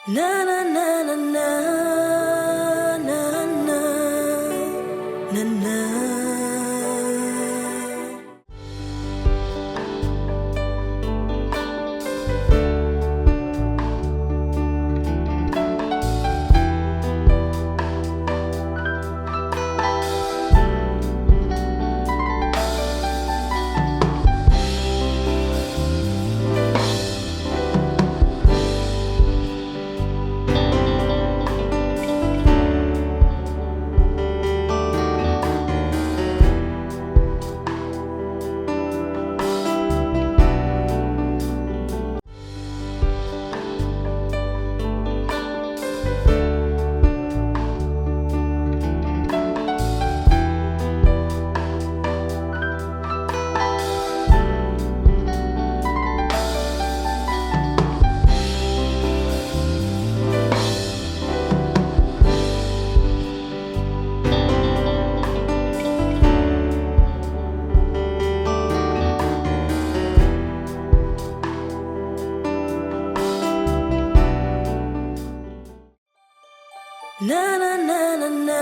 Na na na na na na na na na. Na na na na na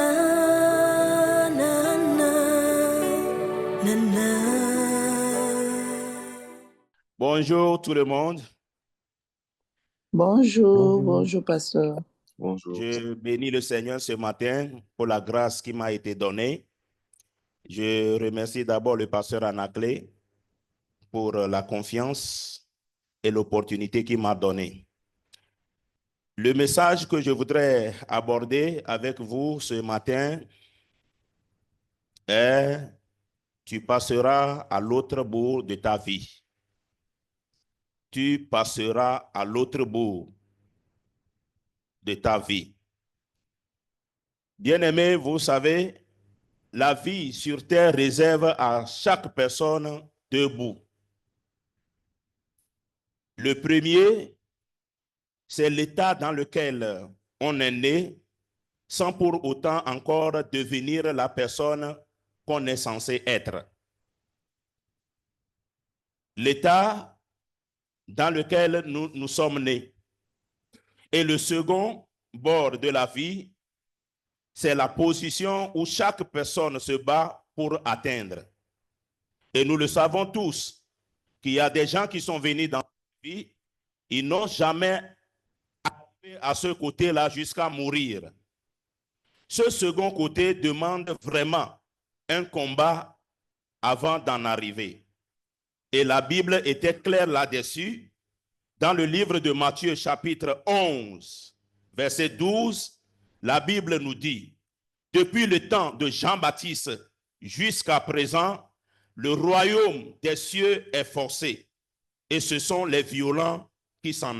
na na na na. Bonjour tout le monde. Bonjour, bonjour pasteur. Bonjour. Je bénis le Seigneur ce matin pour la grâce qui m'a été donnée. Je remercie d'abord le pasteur Anaclé pour la confiance et l'opportunité qu'il m'a donnée. Le message que je voudrais aborder avec vous ce matin est « Tu passeras à l'autre bout de ta vie. » Tu passeras à l'autre bout de ta vie. Bien-aimés, vous savez, la vie sur terre réserve à chaque personne deux bouts. Le premier, c'est l'état dans lequel on est né sans pour autant encore devenir la personne qu'on est censé être. L'état dans lequel nous sommes nés. Et le second bord de la vie, c'est la position où chaque personne se bat pour atteindre. Et nous le savons tous, qu'il y a des gens qui sont venus dans la vie, ils n'ont jamais arrivé à ce côté-là jusqu'à mourir. Ce second côté demande vraiment un combat avant d'en arriver. Et la Bible était claire là-dessus. Dans le livre de Matthieu chapitre 11, verset 12, la Bible nous dit, depuis le temps de Jean-Baptiste jusqu'à présent, le royaume des cieux est forcé et ce sont les violents qui s'en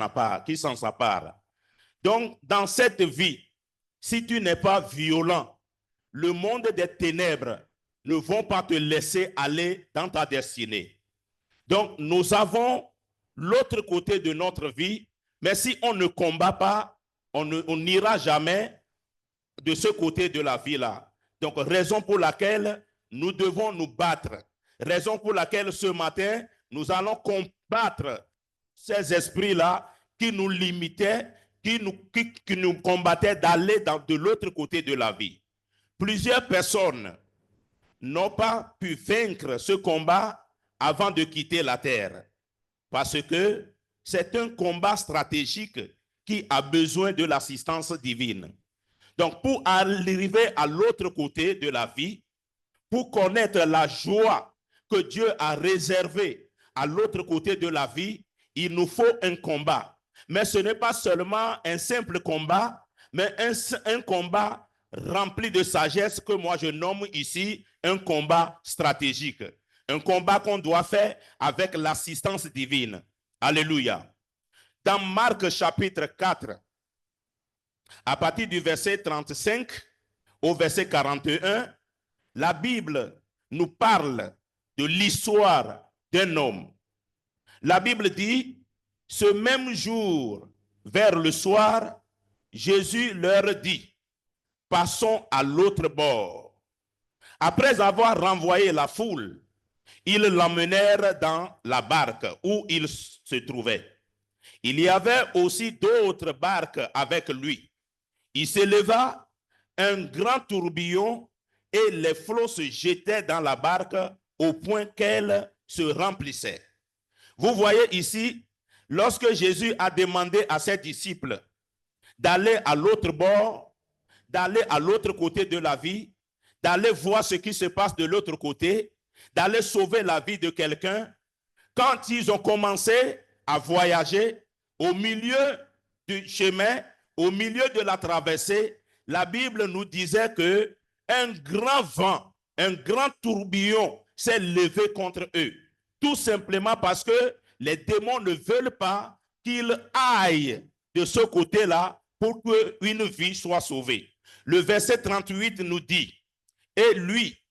s'accaparent. Donc, dans cette vie, si tu n'es pas violent, le monde des ténèbres ne vont pas te laisser aller dans ta destinée. Donc, nous avons l'autre côté de notre vie, mais si on ne combat pas, on n'ira jamais de ce côté de la vie-là. Donc, raison pour laquelle nous devons nous battre. Raison pour laquelle ce matin, nous allons combattre ces esprits-là qui nous limitaient, qui nous combattaient d'aller de l'autre côté de la vie. Plusieurs personnes n'ont pas pu vaincre ce combat avant de quitter la terre. Parce que c'est un combat stratégique qui a besoin de l'assistance divine. Donc, pour arriver à l'autre côté de la vie, pour connaître la joie que Dieu a réservée à l'autre côté de la vie, il nous faut un combat. Mais ce n'est pas seulement un simple combat, mais un combat rempli de sagesse que moi je nomme ici un combat stratégique. Un combat qu'on doit faire avec l'assistance divine. Alléluia. Dans Marc chapitre 4, à partir du verset 35 au verset 41, la Bible nous parle de l'histoire d'un homme. La Bible dit, ce même jour, vers le soir, Jésus leur dit, passons à l'autre bord. Après avoir renvoyé la foule, ils l'emmenèrent dans la barque où il se trouvait. Il y avait aussi d'autres barques avec lui. Il s'éleva un grand tourbillon et les flots se jetaient dans la barque au point qu'elle se remplissait. Vous voyez ici, lorsque Jésus a demandé à ses disciples d'aller à l'autre bord, d'aller à l'autre côté de la vie, d'aller voir ce qui se passe de l'autre côté, d'aller sauver la vie de quelqu'un, quand ils ont commencé à voyager au milieu du chemin, au milieu de la traversée, la Bible nous disait que un grand vent, un grand tourbillon s'est levé contre eux. Tout simplement parce que les démons ne veulent pas qu'ils aillent de ce côté-là pour qu'une vie soit sauvée. Le verset 38 nous dit, « Et lui,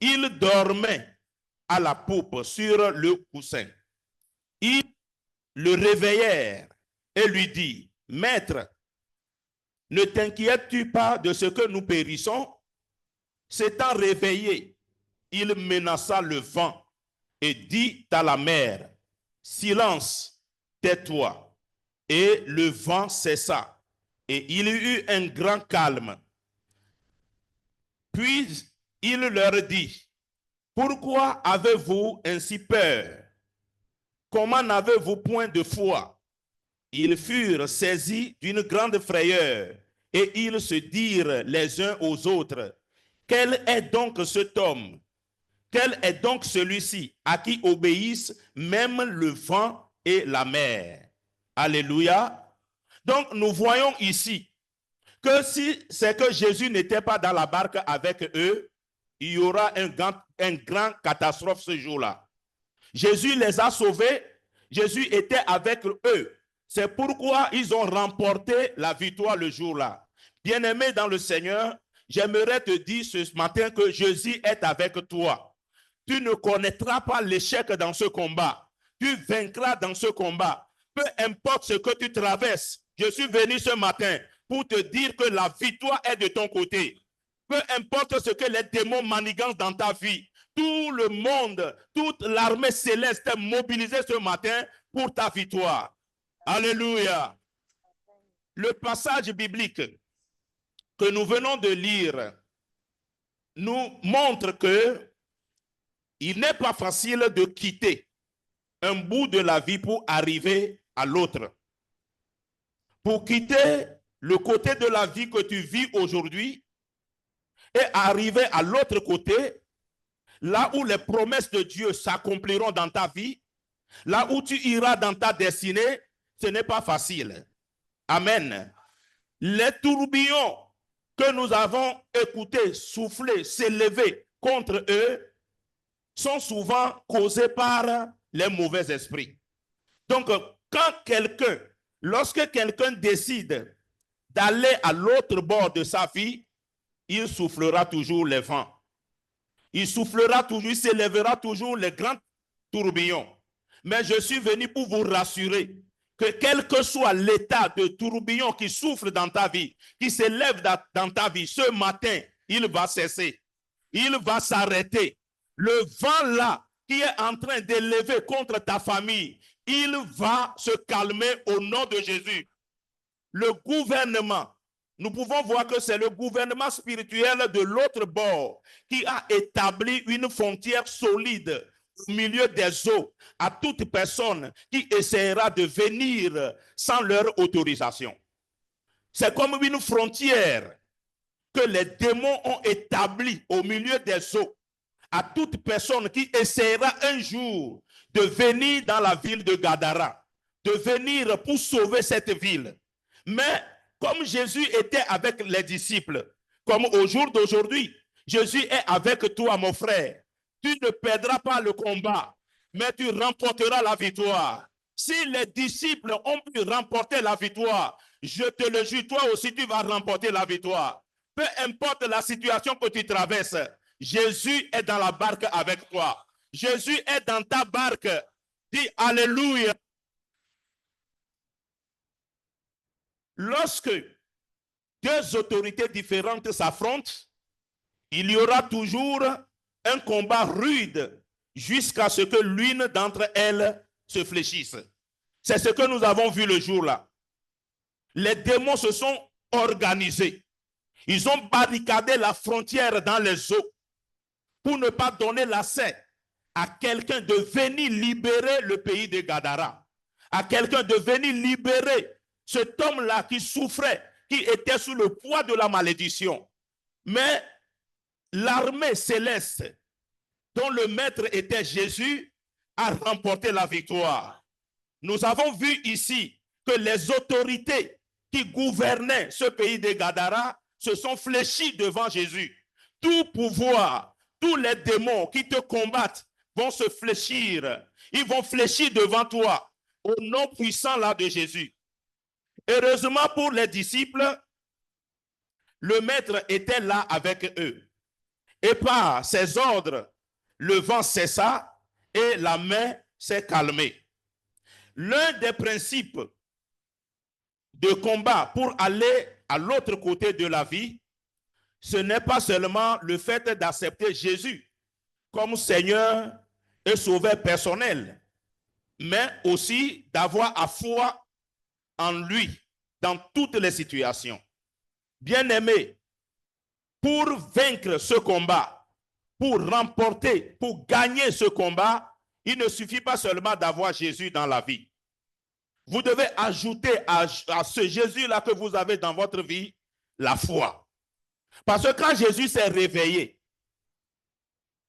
il dormait à la poupe sur le coussin. Ils le réveillèrent et lui dit, « Maître, ne t'inquiètes-tu pas de ce que nous périssons? » S'étant réveillé, il menaça le vent et dit à la mer, « Silence, tais-toi. » Et le vent cessa, et il y eut un grand calme. Puis il leur dit, « Pourquoi avez-vous ainsi peur? Comment n'avez-vous point de foi? » Ils furent saisis d'une grande frayeur, et ils se dirent les uns aux autres, « Quel est donc cet homme? Quel est donc celui-ci à qui obéissent même le vent et la mer? » Alléluia. Donc nous voyons ici que si c'est que Jésus n'était pas dans la barque avec eux, il y aura un grand catastrophe ce jour-là. Jésus les a sauvés, Jésus était avec eux. C'est pourquoi ils ont remporté la victoire le jour-là. Bien-aimé dans le Seigneur, j'aimerais te dire ce matin que Jésus est avec toi. Tu ne connaîtras pas l'échec dans ce combat. Tu vaincras dans ce combat. Peu importe ce que tu traverses, je suis venu ce matin pour te dire que la victoire est de ton côté. Peu importe ce que les démons manigancent dans ta vie, tout le monde, toute l'armée céleste est mobilisée ce matin pour ta victoire. Alléluia. Le passage biblique que nous venons de lire nous montre que il n'est pas facile de quitter un bout de la vie pour arriver à l'autre. Pour quitter le côté de la vie que tu vis aujourd'hui et arriver à l'autre côté, là où les promesses de Dieu s'accompliront dans ta vie, là où tu iras dans ta destinée, ce n'est pas facile. Amen. Les tourbillons que nous avons écoutés, souffler, s'élever contre eux, sont souvent causés par les mauvais esprits. Donc, lorsque quelqu'un décide d'aller à l'autre bord de sa vie, il soufflera toujours les vents. Il soufflera toujours, il s'élèvera toujours les grands tourbillons. Mais je suis venu pour vous rassurer que quel que soit l'état de tourbillon qui souffle dans ta vie, qui s'élève dans ta vie, ce matin, il va cesser. Il va s'arrêter. Le vent là qui est en train d'élever contre ta famille, il va se calmer au nom de Jésus. Le gouvernement, nous pouvons voir que c'est le gouvernement spirituel de l'autre bord qui a établi une frontière solide au milieu des eaux à toute personne qui essaiera de venir sans leur autorisation. C'est comme une frontière que les démons ont établie au milieu des eaux à toute personne qui essaiera un jour de venir dans la ville de Gadara, de venir pour sauver cette ville. Mais comme Jésus était avec les disciples, comme au jour d'aujourd'hui, Jésus est avec toi, mon frère. Tu ne perdras pas le combat, mais tu remporteras la victoire. Si les disciples ont pu remporter la victoire, je te le jure, toi aussi tu vas remporter la victoire. Peu importe la situation que tu traverses, Jésus est dans la barque avec toi. Jésus est dans ta barque. Dis Alléluia. Lorsque deux autorités différentes s'affrontent, il y aura toujours un combat rude jusqu'à ce que l'une d'entre elles se fléchisse. C'est ce que nous avons vu le jour-là. Les démons se sont organisés. Ils ont barricadé la frontière dans les eaux pour ne pas donner l'accès à quelqu'un de venir libérer le pays de Gadara, à quelqu'un de venir libérer cet homme-là qui souffrait, qui était sous le poids de la malédiction. Mais l'armée céleste, dont le maître était Jésus, a remporté la victoire. Nous avons vu ici que les autorités qui gouvernaient ce pays de Gadara se sont fléchis devant Jésus. Tout pouvoir, tous les démons qui te combattent vont se fléchir. Ils vont fléchir devant toi au nom puissant là de Jésus. Heureusement pour les disciples, le maître était là avec eux. Et par ses ordres, le vent cessa et la mer s'est calmée. L'un des principes de combat pour aller à l'autre côté de la vie, ce n'est pas seulement le fait d'accepter Jésus comme Seigneur et Sauveur personnel, mais aussi d'avoir la foi en lui dans toutes les situations. Bien-aimés, pour vaincre ce combat, pour remporter, pour gagner ce combat, il ne suffit pas seulement d'avoir Jésus dans la vie. Vous devez ajouter à ce Jésus-là que vous avez dans votre vie, la foi. Parce que quand Jésus s'est réveillé,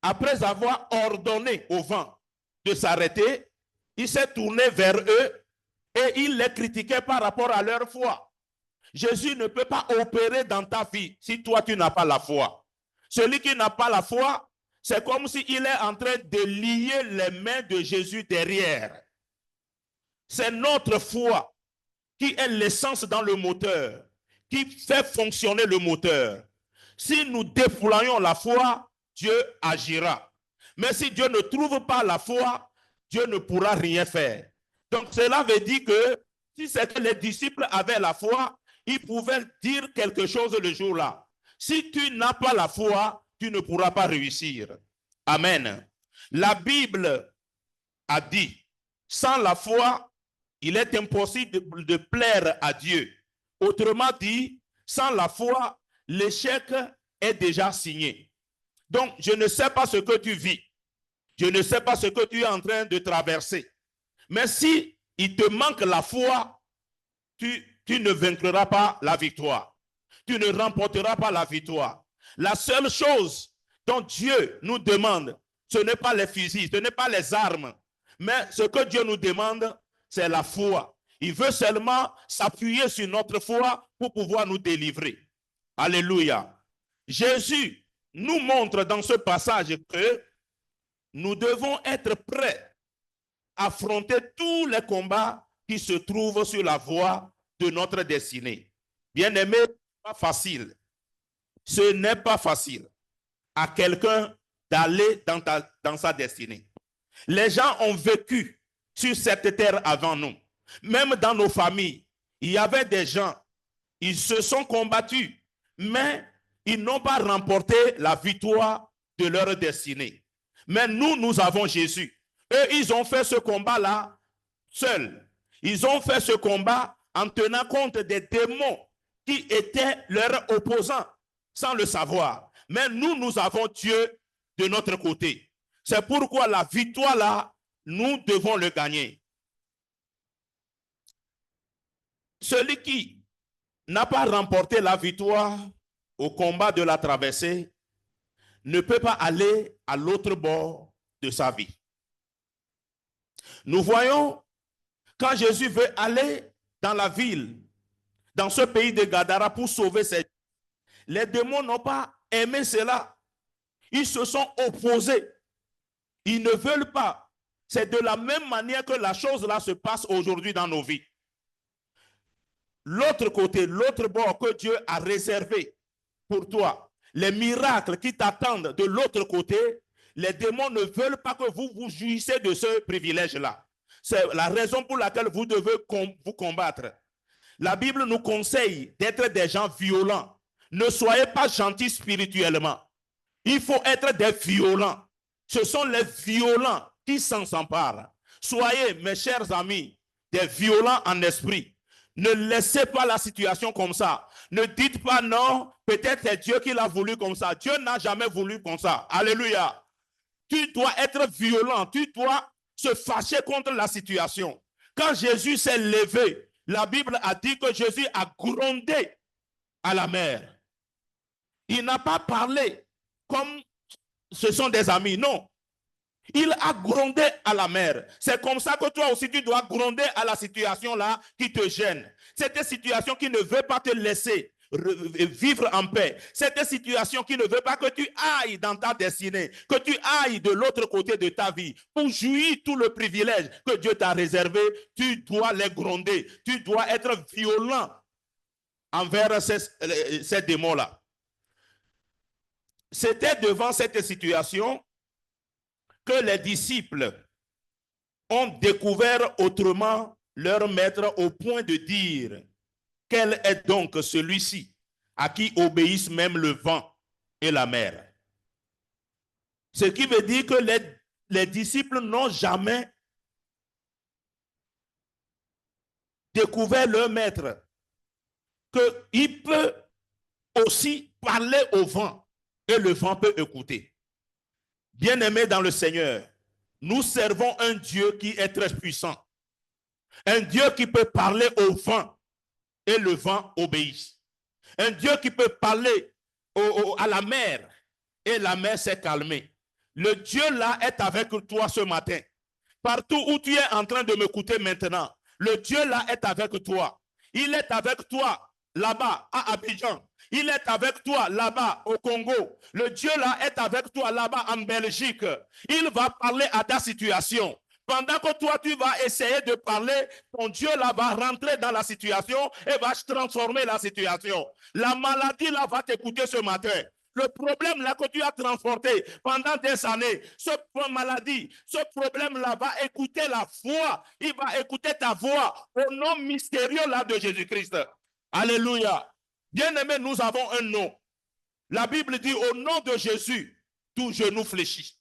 après avoir ordonné au vent de s'arrêter, il s'est tourné vers eux et il les critiquait par rapport à leur foi. Jésus ne peut pas opérer dans ta vie si toi tu n'as pas la foi. Celui qui n'a pas la foi, c'est comme s'il est en train de lier les mains de Jésus derrière. C'est notre foi qui est l'essence dans le moteur, qui fait fonctionner le moteur. Si nous déployons la foi, Dieu agira. Mais si Dieu ne trouve pas la foi, Dieu ne pourra rien faire. Donc cela veut dire que si c'est que les disciples avaient la foi, ils pouvaient dire quelque chose le jour-là. Si tu n'as pas la foi, tu ne pourras pas réussir. Amen. La Bible a dit, sans la foi, il est impossible de plaire à Dieu. Autrement dit, sans la foi, l'échec est déjà signé. Donc, je ne sais pas ce que tu vis. Je ne sais pas ce que tu es en train de traverser. Mais si il te manque la foi, tu ne vaincras pas la victoire. Tu ne remporteras pas la victoire. La seule chose dont Dieu nous demande, ce n'est pas les fusils, ce n'est pas les armes. Mais ce que Dieu nous demande, c'est la foi. Il veut seulement s'appuyer sur notre foi pour pouvoir nous délivrer. Alléluia. Jésus nous montre dans ce passage que nous devons être prêts à affronter tous les combats qui se trouvent sur la voie de notre destinée. Bien-aimé, ce n'est pas facile. Ce n'est pas facile à quelqu'un d'aller dans sa destinée. Les gens ont vécu sur cette terre avant nous. Même dans nos familles, il y avait des gens, ils se sont combattus, mais ils n'ont pas remporté la victoire de leur destinée. Mais nous avons Jésus. Eux, ils ont fait ce combat-là seuls. Ils ont fait ce combat en tenant compte des démons qui étaient leurs opposants, sans le savoir. Mais nous avons Dieu de notre côté. C'est pourquoi la victoire là, nous devons le gagner. Celui qui n'a pas remporté la victoire au combat de la traversée ne peut pas aller à l'autre bord de sa vie. Nous voyons quand Jésus veut aller dans la ville, dans ce pays de Gadara pour sauver ses... Les démons n'ont pas aimé cela. Ils se sont opposés. Ils ne veulent pas. C'est de la même manière que la chose là se passe aujourd'hui dans nos vies. L'autre côté, l'autre bord que Dieu a réservé pour toi, les miracles qui t'attendent de l'autre côté, les démons ne veulent pas que vous jouissez de ce privilège-là. C'est la raison pour laquelle vous devez vous combattre. La Bible nous conseille d'être des gens violents. Ne soyez pas gentils spirituellement. Il faut être des violents. Ce sont les violents qui s'en s'emparent. Soyez, mes chers amis, des violents en esprit. Ne laissez pas la situation comme ça. Ne dites pas non, peut-être c'est Dieu qui l'a voulu comme ça. Dieu n'a jamais voulu comme ça. Alléluia. Tu dois être violent, tu dois se fâcher contre la situation. Quand Jésus s'est levé, la Bible a dit que Jésus a grondé à la mer. Il n'a pas parlé comme ce sont des amis, non. Il a grondé à la mer. C'est comme ça que toi aussi tu dois gronder à la situation là qui te gêne. Cette situation qui ne veut pas te laisser vivre en paix. Cette situation qui ne veut pas que tu ailles dans ta destinée, que tu ailles de l'autre côté de ta vie pour jouir tout le privilège que Dieu t'a réservé. Tu dois les gronder. Tu dois être violent envers ces démons-là. C'était devant cette situation que les disciples ont découvert autrement leur maître au point de dire: quel est donc celui-ci à qui obéissent même le vent et la mer? Ce qui veut dire que les disciples n'ont jamais découvert leur maître, qu'il peut aussi parler au vent et le vent peut écouter. Bien-aimés dans le Seigneur, nous servons un Dieu qui est très puissant. Un Dieu qui peut parler au vent et le vent obéit. Un Dieu qui peut parler à la mer et la mer s'est calmée. Le Dieu là est avec toi ce matin. Partout où tu es en train de m'écouter maintenant, le Dieu là est avec toi. Il est avec toi là-bas à Abidjan. Il est avec toi là-bas au Congo. Le Dieu là est avec toi là-bas en Belgique. Il va parler à ta situation. Pendant que toi, tu vas essayer de parler, ton Dieu là va rentrer dans la situation et va transformer la situation. La maladie là va t'écouter ce matin. Le problème là que tu as transporté pendant des années, ce maladie, ce problème là va écouter la voix. Il va écouter ta voix au nom mystérieux là de Jésus-Christ. Alléluia. Bien-aimés, nous avons un nom. La Bible dit: au nom de Jésus, tout genou fléchit.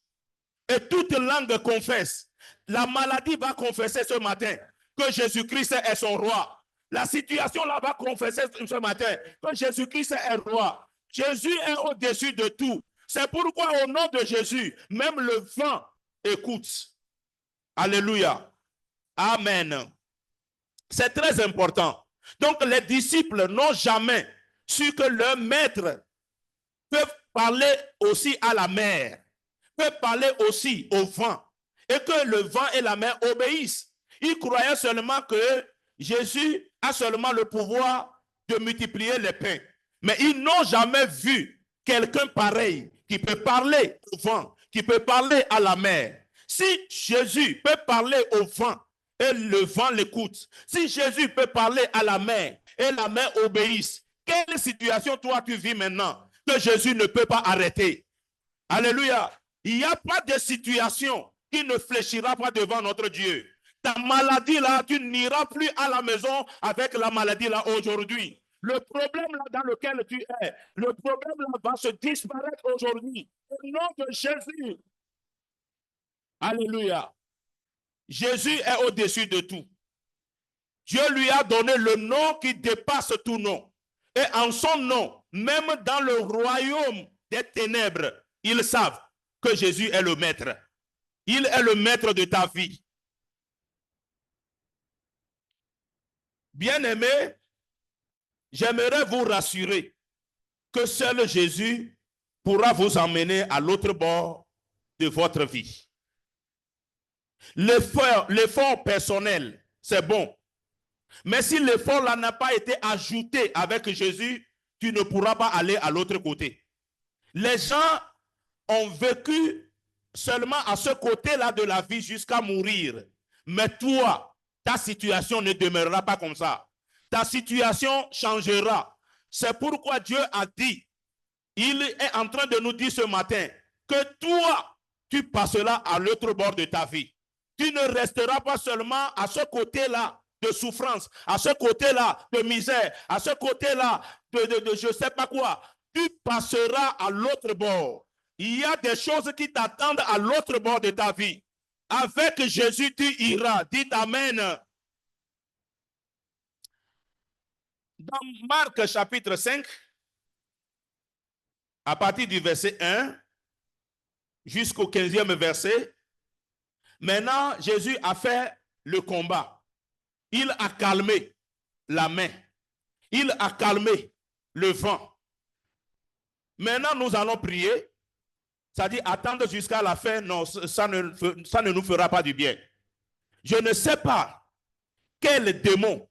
Et toute langue confesse. La maladie va confesser ce matin que Jésus-Christ est son roi. La situation là va confesser ce matin que Jésus-Christ est roi. Jésus est au-dessus de tout. C'est pourquoi au nom de Jésus, même le vent écoute. Alléluia. Amen. C'est très important. Donc les disciples n'ont jamais su que leur maître peut parler aussi à la mer, peut parler aussi au vent, et que le vent et la mer obéissent. Ils croyaient seulement que Jésus a seulement le pouvoir de multiplier les pains. Mais ils n'ont jamais vu quelqu'un pareil qui peut parler au vent, qui peut parler à la mer. Si Jésus peut parler au vent et le vent l'écoute, si Jésus peut parler à la mer et la mer obéisse, quelle situation toi tu vis maintenant que Jésus ne peut pas arrêter? Alléluia. Il n'y a pas de situation qui ne fléchira pas devant notre Dieu. Ta maladie là, tu n'iras plus à la maison avec la maladie là aujourd'hui. Le problème là dans lequel tu es, le problème là va se disparaître aujourd'hui. Au nom de Jésus. Alléluia. Jésus est au-dessus de tout. Dieu lui a donné le nom qui dépasse tout nom. Et en son nom, même dans le royaume des ténèbres, ils savent que Jésus est le maître. Il est le maître de ta vie. Bien-aimés, j'aimerais vous rassurer que seul Jésus pourra vous emmener à l'autre bord de votre vie. L'effort personnel, c'est bon. Mais si l'effort là n'a pas été ajouté avec Jésus, tu ne pourras pas aller à l'autre côté. Les gens ont vécu seulement à ce côté-là de la vie jusqu'à mourir. Mais toi, ta situation ne demeurera pas comme ça. Ta situation changera. C'est pourquoi Dieu a dit, il est en train de nous dire ce matin, que toi, tu passeras à l'autre bord de ta vie. Tu ne resteras pas seulement à ce côté-là de souffrance, à ce côté-là de misère, à ce côté-là de je ne sais pas quoi. Tu passeras à l'autre bord. Il y a des choses qui t'attendent à l'autre bord de ta vie. Avec Jésus, tu iras. Dites Amen. Dans Marc chapitre 5, à partir du verset 1 jusqu'au 15e verset, maintenant Jésus a fait le combat. Il a calmé la main. Il a calmé le vent. Maintenant, nous allons prier. C'est-à-dire attendre jusqu'à la fin, non, ça ne nous fera pas du bien. Je ne sais pas quels démons,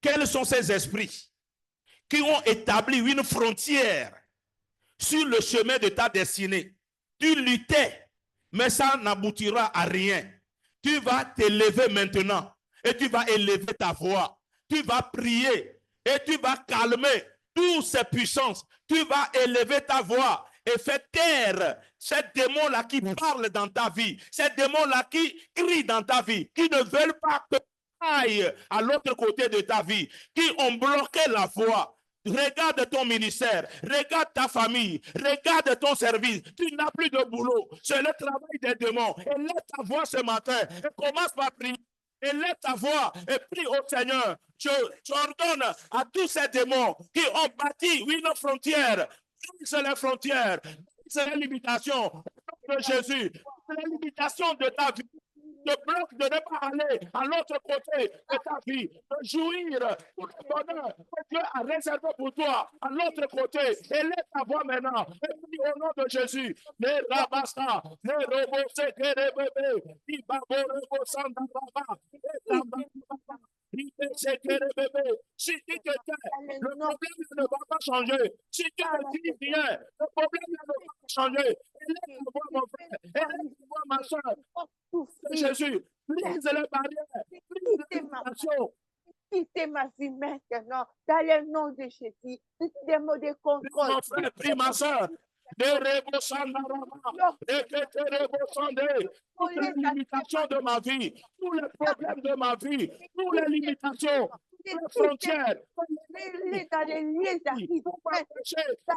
quels sont ces esprits qui ont établi une frontière sur le chemin de ta destinée. Tu luttais, mais ça n'aboutira à rien. Tu vas t'élever maintenant et tu vas élever ta voix. Tu vas prier et tu vas calmer toutes ces puissances. Tu vas élever ta voix et faire taire ces démons-là qui parlent dans ta vie, ces démons-là qui crient dans ta vie, qui ne veulent pas que tu ailles à l'autre côté de ta vie, qui ont bloqué la voie. Regarde ton ministère, regarde ta famille, regarde ton service. Tu n'as plus de boulot. C'est le travail des démons. Élève ta voix ce matin et commence par prier. Élève ta voix et prie au Seigneur. Je ordonne à tous ces démons qui ont bâti une frontière. C'est les frontières, c'est les limitations de Jésus, c'est les limitations de ta vie. Te bloque de ne pas aller à l'autre côté de ta vie, de jouir tout le bonheur que Dieu a réservé pour toi à l'autre côté. Élève ta voix maintenant et prie au nom de Jésus. Les rabasta, les robots, les bébés, les babos, si tu te tais, le problème ne va pas changer. Si tu ne dis rien, le problème ne va pas changer. Élève ta voix, mon frère. Élève ta voix, ma soeur. Jésus, brise les barrières, brise les limitations. Quittez ma vie maintenant, dans le nom de Jésus. Des mots de contrôle. Mon frère, prie ma soeur. Toutes les limitations de ma vie, tous les problèmes de ma vie, toutes les limitations, toutes les frontières, Dans les lieux dans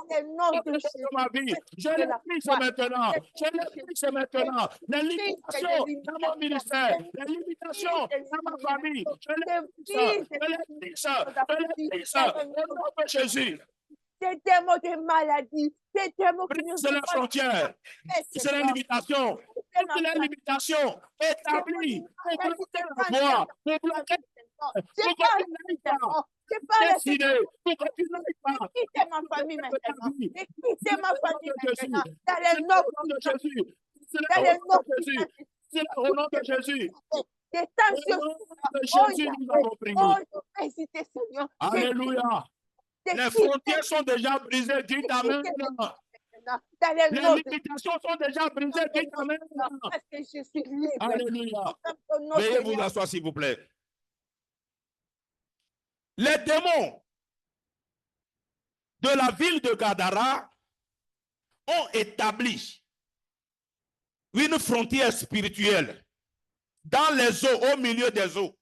le nom de Jésus. ma vie. Je les prie maintenant. Je les prie maintenant. Les limitations dans mon ministère, les limitations dans ma famille. Je les prie. Je les prie. Au nom de Jésus. Des démons de maladie, des démons qui ne C'est la frontière, c'est la limitation, toutes les limitations établies pour bloquer la voie, pour bloquer, pour que tu n'ailles pas décider, pour que tu n'ailles pas. Quittez ma famille maintenant. Quittez ma famille maintenant. Dans le nom de Jésus. Dans le nom de Jésus. C'est au nom de Jésus. Des tensions. De Jésus, nous avons prié. Seigneur. Alléluia. Les frontières sont déjà brisées. Dites Amen. Les limitations sont déjà brisées. Dites Amen. Parce que je suis libre. Alléluia. Veuillez vous asseoir, s'il vous plaît. Les démons de la ville de Gadara ont établi une frontière spirituelle dans les eaux, au milieu des eaux,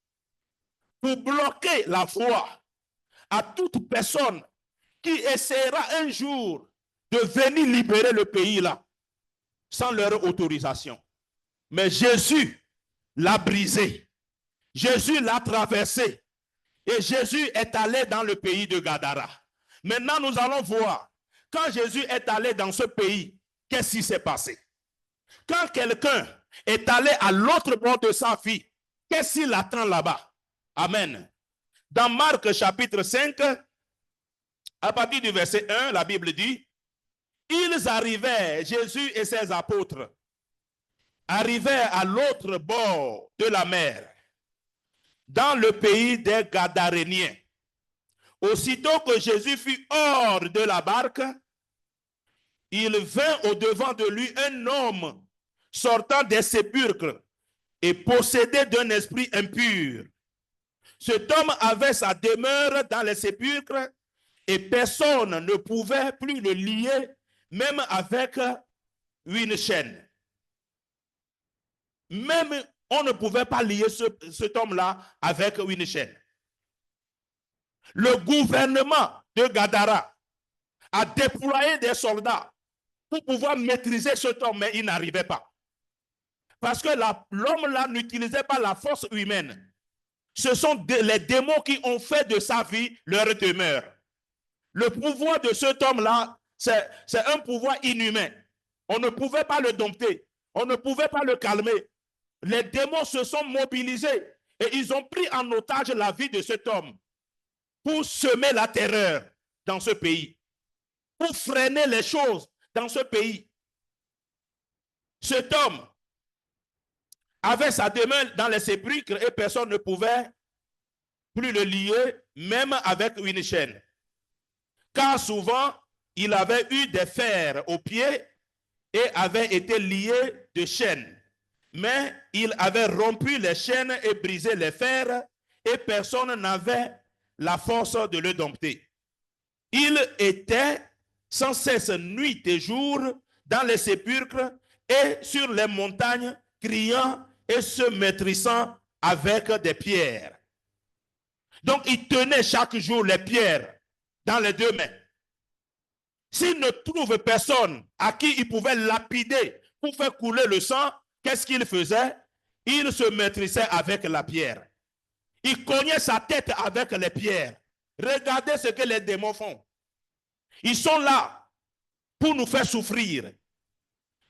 pour bloquer la voie à toute personne qui essaiera un jour de venir libérer le pays là, sans leur autorisation. Mais Jésus l'a brisé. Jésus l'a traversé. Et Jésus est allé dans le pays de Gadara. Maintenant, nous allons voir, quand Jésus est allé dans ce pays, qu'est-ce qui s'est passé? Quand quelqu'un est allé à l'autre bord de sa vie, qu'est-ce qu'il attend là-bas? Amen. Dans Marc chapitre 5, à partir du verset 1, la Bible dit, ils arrivaient, Jésus et ses apôtres, arrivaient à l'autre bord de la mer, dans le pays des Gadaréniens. Aussitôt que Jésus fut hors de la barque, il vint au-devant de lui un homme sortant des sépulcres et possédé d'un esprit impur. Cet homme avait sa demeure dans les sépulcres et personne ne pouvait plus le lier, même avec une chaîne. Même on ne pouvait pas lier cet homme-là avec une chaîne. Le gouvernement de Gadara a déployé des soldats pour pouvoir maîtriser cet homme, mais il n'arrivait pas. Parce que l'homme-là n'utilisait pas la force humaine. ce sont les démons qui ont fait de sa vie leur demeure. Le pouvoir de cet homme-là, c'est un pouvoir inhumain. On ne pouvait pas le dompter. On ne pouvait pas le calmer. Les démons se sont mobilisés et ils ont pris en otage la vie de cet homme pour semer la terreur dans ce pays, pour freiner les choses dans ce pays. Cet homme avait sa demeure dans les sépulcres et personne ne pouvait plus le lier, même avec une chaîne. Car souvent, il avait eu des fers aux pieds et avait été lié de chaînes. Mais il avait rompu les chaînes et brisé les fers et personne n'avait la force de le dompter. Il était sans cesse nuit et jour dans les sépulcres et sur les montagnes, criant et se maîtrisant avec des pierres. Donc il tenait chaque jour les pierres dans les deux mains. S'il ne trouve personne à qui il pouvait lapider pour faire couler le sang, qu'est-ce qu'il faisait? Il se maîtrisait avec la pierre. Il cognait sa tête avec les pierres. Regardez ce que les démons font. Ils sont là pour nous faire souffrir.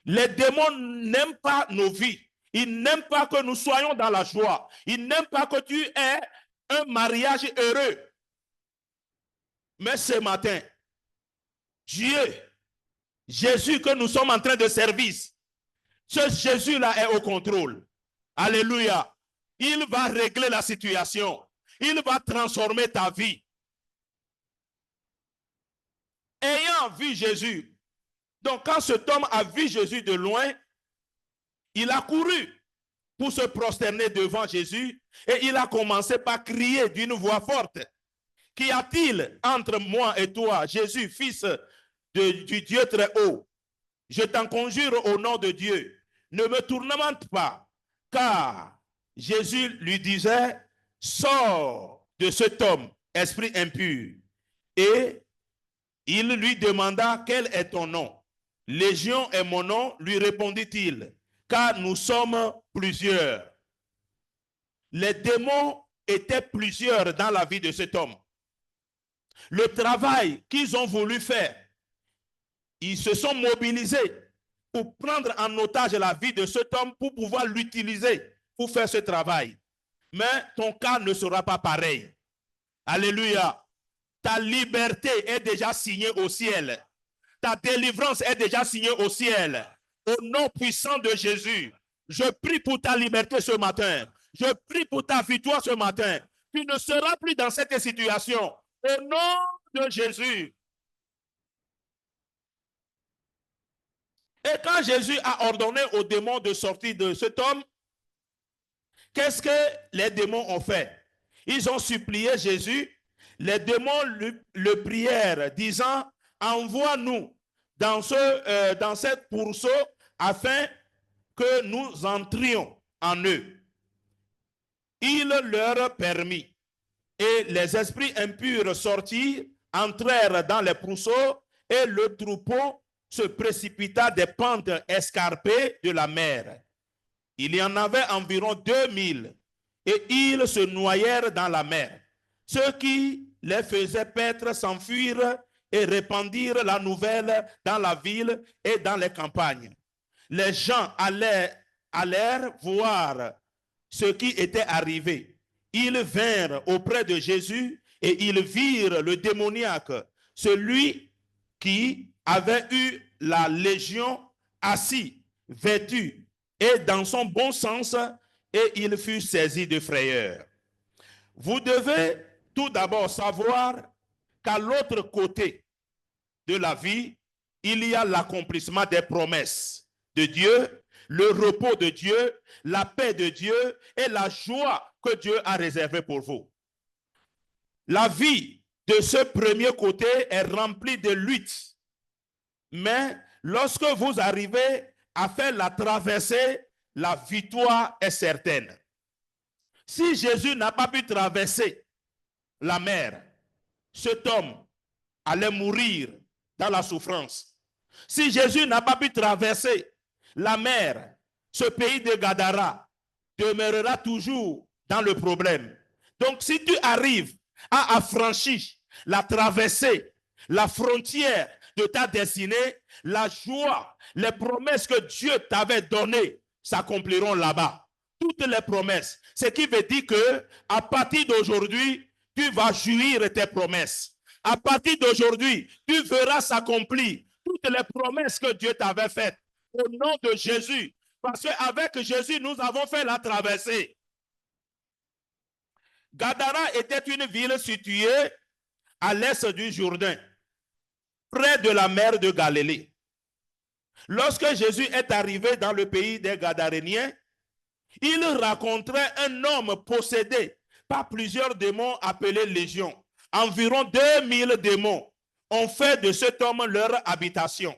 Les démons n'aiment pas nos vies. Ils n'aiment pas que nous soyons dans la joie. Ils n'aiment pas que tu aies un mariage heureux. Mais ce matin, Dieu, Jésus que nous sommes en train de servir, ce Jésus-là est au contrôle. Alléluia. Il va régler la situation. Il va transformer ta vie. Ayant vu Jésus, donc quand cet homme a vu Jésus de loin, il a couru pour se prosterner devant Jésus et il a commencé par crier d'une voix forte. Qu'y a-t-il entre moi et toi, Jésus, fils du Dieu très haut? Je t'en conjure au nom de Dieu, ne me tourmente pas, car Jésus lui disait, sors de cet homme, esprit impur. Et il lui demanda, quel est ton nom? Légion est mon nom, lui répondit-il, car nous sommes plusieurs. Les démons étaient plusieurs dans la vie de cet homme. Le travail qu'ils ont voulu faire, ils se sont mobilisés pour prendre en otage la vie de cet homme pour pouvoir l'utiliser pour faire ce travail. Mais ton cas ne sera pas pareil. Alléluia. Ta liberté est déjà signée au ciel. Ta délivrance est déjà signée au ciel. Au nom puissant de Jésus, je prie pour ta liberté ce matin. Je prie pour ta victoire ce matin. Tu ne seras plus dans cette situation. Au nom de Jésus. Et quand Jésus a ordonné aux démons de sortir de cet homme, qu'est-ce que les démons ont fait? Ils ont supplié Jésus. Les démons le prièrent, disant, envoie-nous dans cette pourceau afin que nous entrions en eux. Il leur permit. Et les esprits impurs sortirent, entrèrent dans les pourceaux et le troupeau se précipita des pentes escarpées de la mer. Il y en avait environ 2000 et ils se noyèrent dans la mer. Ceux qui les faisaient paître s'enfuirent et répandirent la nouvelle dans la ville et dans les campagnes. Les gens allèrent voir ce qui était arrivé. Ils vinrent auprès de Jésus et ils virent le démoniaque, celui qui avait eu la légion, assis, vêtu et dans son bon sens, et il fut saisi de frayeur. Vous devez tout d'abord savoir qu'à l'autre côté de la vie, il y a l'accomplissement des promesses de Dieu, le repos de Dieu, la paix de Dieu et la joie que Dieu a réservée pour vous. La vie de ce premier côté est remplie de luttes. Mais lorsque vous arrivez à faire la traversée, la victoire est certaine. Si Jésus n'a pas pu traverser la mer, cet homme allait mourir dans la souffrance. Si Jésus n'a pas pu traverser la mer, ce pays de Gadara demeurera toujours dans le problème. Donc, si tu arrives à affranchir la traversée, la frontière de ta destinée, la joie, les promesses que Dieu t'avait données s'accompliront là-bas. Toutes les promesses. Ce qui veut dire que à partir d'aujourd'hui, tu vas jouir tes promesses. À partir d'aujourd'hui, tu verras s'accomplir toutes les promesses que Dieu t'avait faites au nom de Jésus. Parce qu'avec Jésus, nous avons fait la traversée. Gadara était une ville située à l'est du Jourdain, près de la mer de Galilée. Lorsque Jésus est arrivé dans le pays des Gadaréniens, il rencontrait un homme possédé par plusieurs démons appelés légions. Environ 2000 démons ont fait de cet homme leur habitation.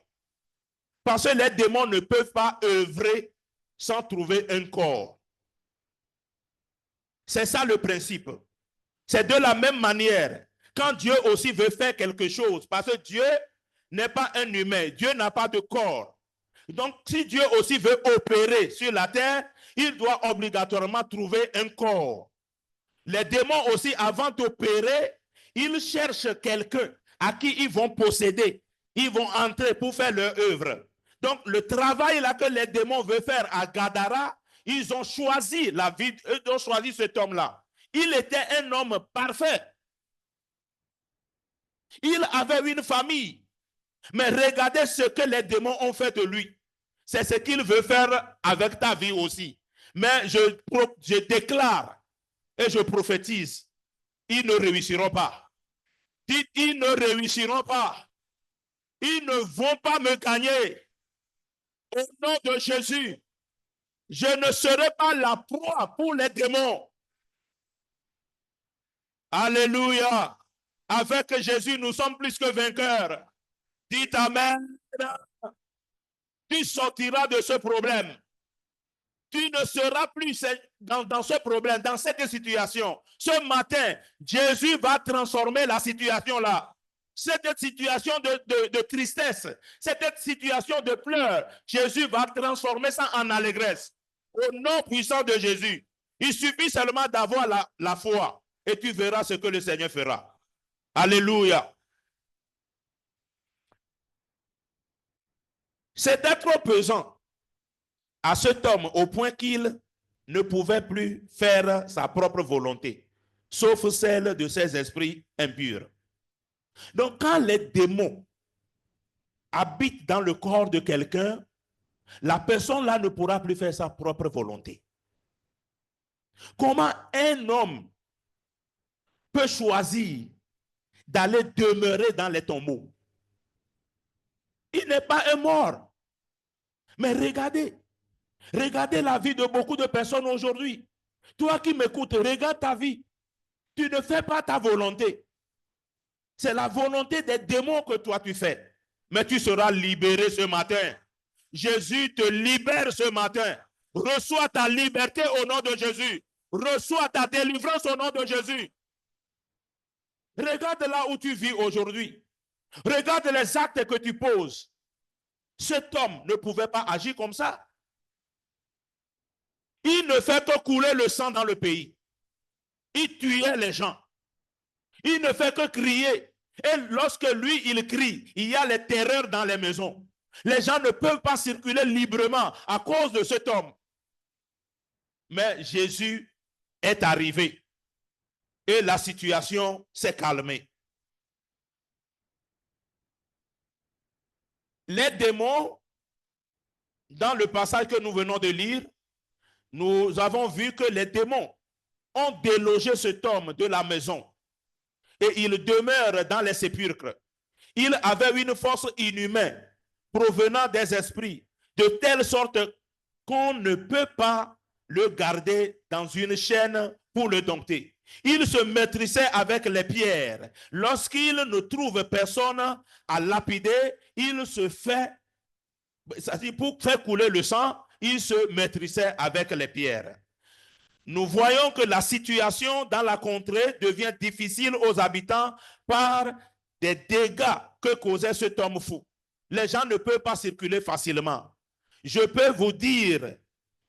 Parce que les démons ne peuvent pas œuvrer sans trouver un corps. C'est ça le principe. C'est de la même manière, quand Dieu aussi veut faire quelque chose, parce que Dieu n'est pas un humain, Dieu n'a pas de corps. Donc, si Dieu aussi veut opérer sur la terre, il doit obligatoirement trouver un corps. Les démons aussi, avant d'opérer, ils cherchent quelqu'un à qui ils vont posséder. Ils vont entrer pour faire leur œuvre. Donc, le travail là que les démons veulent faire à Gadara, ils ont choisi la vie, ils ont choisi cet homme-là. Il était un homme parfait. Il avait une famille. Mais regardez ce que les démons ont fait de lui. C'est ce qu'il veut faire avec ta vie aussi. Mais je déclare et je prophétise, ils ne réussiront pas. Dites, ils ne réussiront pas. Ils ne vont pas me gagner. Au nom de Jésus, je ne serai pas la proie pour les démons. Alléluia. Avec Jésus, nous sommes plus que vainqueurs. Dites Amen. Tu sortiras de ce problème. Tu ne seras plus dans ce problème, dans cette situation. Ce matin, Jésus va transformer la situation là. Cette situation de tristesse, cette situation de pleurs, Jésus va transformer ça en allégresse. Au nom puissant de Jésus. Il suffit seulement d'avoir la foi et tu verras ce que le Seigneur fera. Alléluia. C'était trop pesant à cet homme au point qu'il ne pouvait plus faire sa propre volonté, sauf celle de ses esprits impurs. Donc, quand les démons habitent dans le corps de quelqu'un, la personne là ne pourra plus faire sa propre volonté. Comment un homme peut choisir d'aller demeurer dans les tombeaux? Il n'est pas un mort. Mais regardez la vie de beaucoup de personnes aujourd'hui. Toi qui m'écoutes, regarde ta vie. Tu ne fais pas ta volonté. C'est la volonté des démons que toi tu fais. Mais tu seras libéré ce matin. Jésus te libère ce matin. Reçois ta liberté au nom de Jésus. Reçois ta délivrance au nom de Jésus. Regarde là où tu vis aujourd'hui. Regarde les actes que tu poses. Cet homme ne pouvait pas agir comme ça. Il ne fait que couler le sang dans le pays. Il tuait les gens. Il ne fait que crier. Et lorsque lui, il crie, il y a les terreurs dans les maisons. Les gens ne peuvent pas circuler librement à cause de cet homme. Mais Jésus est arrivé. Et la situation s'est calmée. Les démons, dans le passage que nous venons de lire, nous avons vu que les démons ont délogé cet homme de la maison et il demeure dans les sépulcres. Il avait une force inhumaine provenant des esprits, de telle sorte qu'on ne peut pas le garder dans une chaîne pour le dompter. Il se maîtrisait avec les pierres. Lorsqu'il ne trouve personne à lapider, il se fait, c'est-à-dire pour faire couler le sang, il se maîtrisait avec les pierres. Nous voyons que la situation dans la contrée devient difficile aux habitants par des dégâts que causait cet homme fou. Les gens ne peuvent pas circuler facilement. Je peux vous dire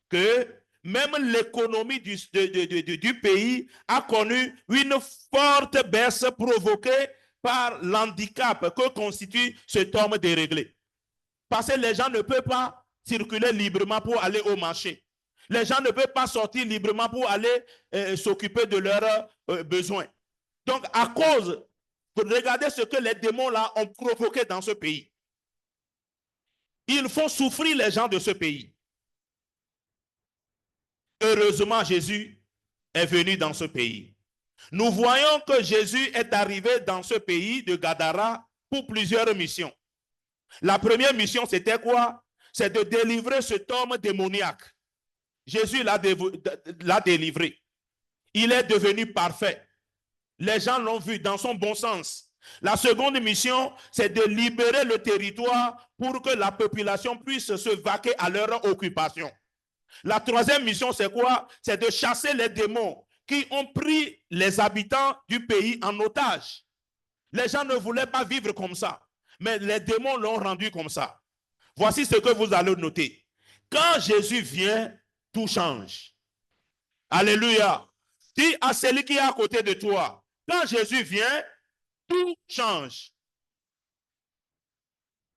que même l'économie du pays a connu une forte baisse provoquée par l'handicap que constitue cet homme déréglé. Parce que les gens ne peuvent pas circuler librement pour aller au marché. Les gens ne peuvent pas sortir librement pour aller s'occuper de leurs besoins. Donc, à cause, regardez ce que les démons là ont provoqué dans ce pays. Ils font souffrir les gens de ce pays. Heureusement, Jésus est venu dans ce pays. Nous voyons que Jésus est arrivé dans ce pays de Gadara pour plusieurs missions. La première mission, c'était quoi? C'est de délivrer cet homme démoniaque. Jésus l'a délivré. Il est devenu parfait. Les gens l'ont vu dans son bon sens. La seconde mission, c'est de libérer le territoire pour que la population puisse se vaquer à leur occupation. La troisième mission, c'est quoi? C'est de chasser les démons qui ont pris les habitants du pays en otage. Les gens ne voulaient pas vivre comme ça, mais les démons l'ont rendu comme ça. Voici ce que vous allez noter. Quand Jésus vient, tout change. Alléluia. Dis à celui qui est à côté de toi, quand Jésus vient, tout change.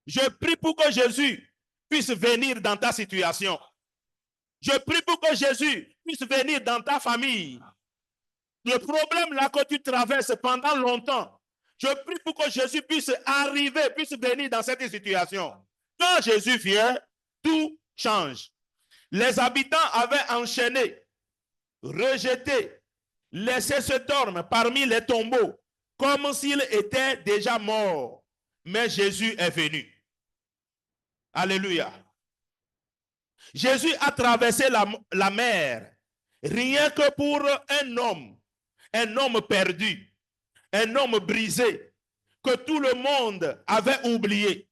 Je prie pour que Jésus puisse venir dans ta situation. Je prie pour que Jésus puisse venir dans ta famille. Le problème là que tu traverses pendant longtemps, je prie pour que Jésus puisse arriver, puisse venir dans cette situation. Quand Jésus vient, tout change. Les habitants avaient enchaîné, rejeté, laissé cet homme parmi les tombeaux, comme s'il était déjà mort. Mais Jésus est venu. Alléluia. Jésus a traversé la mer, rien que pour un homme perdu, un homme brisé, que tout le monde avait oublié.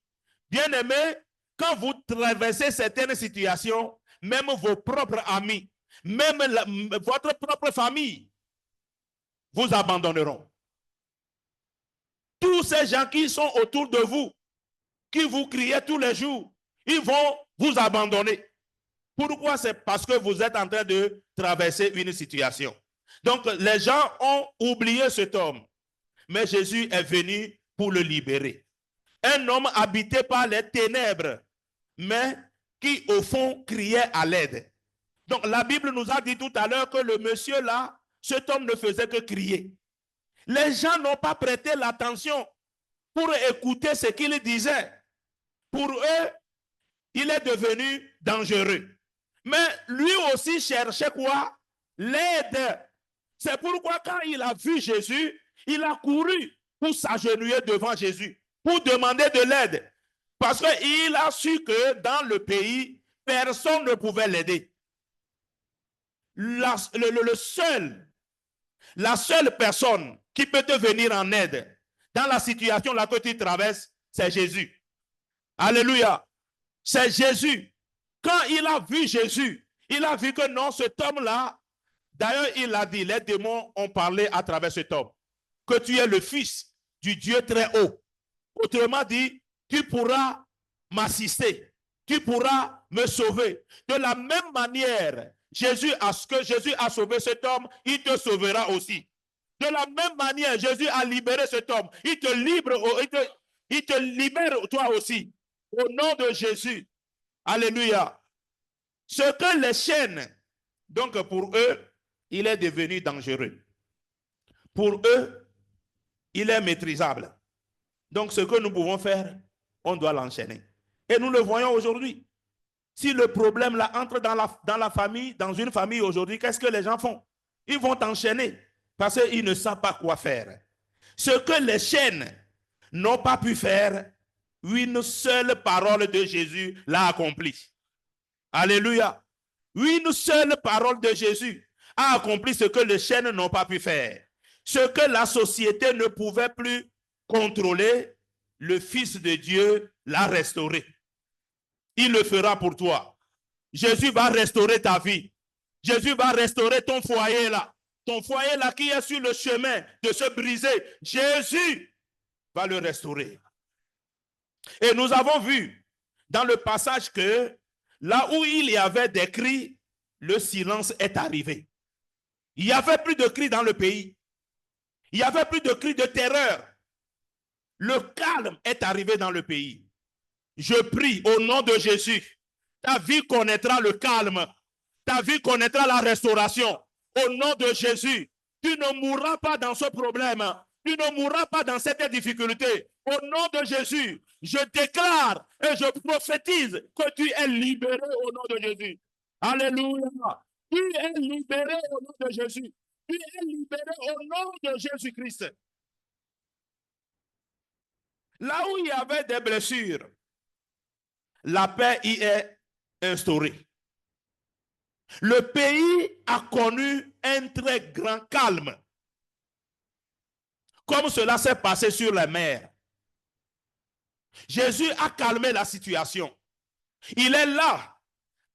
Bien-aimés, quand vous traversez certaines situations, même vos propres amis, même votre propre famille, vous abandonneront. Tous ces gens qui sont autour de vous, qui vous crient tous les jours, ils vont vous abandonner. Pourquoi? C'est parce que vous êtes en train de traverser une situation. Donc, les gens ont oublié cet homme. Mais Jésus est venu pour le libérer. Un homme habité par les ténèbres, mais qui, au fond, criait à l'aide. Donc, la Bible nous a dit tout à l'heure que le monsieur là, cet homme ne faisait que crier. Les gens n'ont pas prêté l'attention pour écouter ce qu'il disait. Pour eux, il est devenu dangereux. Mais lui aussi cherchait quoi? L'aide. C'est pourquoi quand il a vu Jésus, il a couru pour s'agenouiller devant Jésus, pour demander de l'aide. Parce qu'il a su que dans le pays, personne ne pouvait l'aider. La seule personne qui peut te venir en aide dans la situation là que tu traverses, c'est Jésus. Alléluia. C'est Jésus. Quand il a vu Jésus, il a vu que non, cet homme-là, d'ailleurs, il a dit, les démons ont parlé à travers cet homme, que tu es le fils du Dieu très haut. Autrement dit, tu pourras m'assister, tu pourras me sauver. De la même manière, Jésus a sauvé cet homme, il te sauvera aussi. De la même manière, Jésus a libéré cet homme, il te libère toi aussi. Au nom de Jésus. Alléluia. Ce que les chaînes, donc pour eux, il est devenu dangereux. Pour eux, il est maîtrisable. Donc ce que nous pouvons faire, on doit l'enchaîner. Et nous le voyons aujourd'hui. Si le problème là entre dans la famille, dans une famille aujourd'hui, qu'est-ce que les gens font? Ils vont t'enchaîner parce qu'ils ne savent pas quoi faire. Ce que les chaînes n'ont pas pu faire, une seule parole de Jésus l'a accompli. Alléluia. Une seule parole de Jésus a accompli ce que les chaînes n'ont pas pu faire. Ce que la société ne pouvait plus contrôler, le Fils de Dieu l'a restauré. Il le fera pour toi. Jésus va restaurer ta vie. Jésus va restaurer ton foyer là. Ton foyer là qui est sur le chemin de se briser. Jésus va le restaurer. Et nous avons vu dans le passage que là où il y avait des cris, le silence est arrivé. Il n'y avait plus de cris dans le pays. Il n'y avait plus de cris de terreur. Le calme est arrivé dans le pays. Je prie au nom de Jésus. Ta vie connaîtra le calme. Ta vie connaîtra la restauration. Au nom de Jésus, tu ne mourras pas dans ce problème. Tu ne mourras pas dans cette difficulté. Au nom de Jésus, je déclare et je prophétise que tu es libéré au nom de Jésus. Alléluia. Tu es libéré au nom de Jésus. Tu es libéré au nom de Jésus-Christ. Là où il y avait des blessures, la paix y est instaurée. Le pays a connu un très grand calme, comme cela s'est passé sur la mer. Jésus a calmé la situation. Il est là,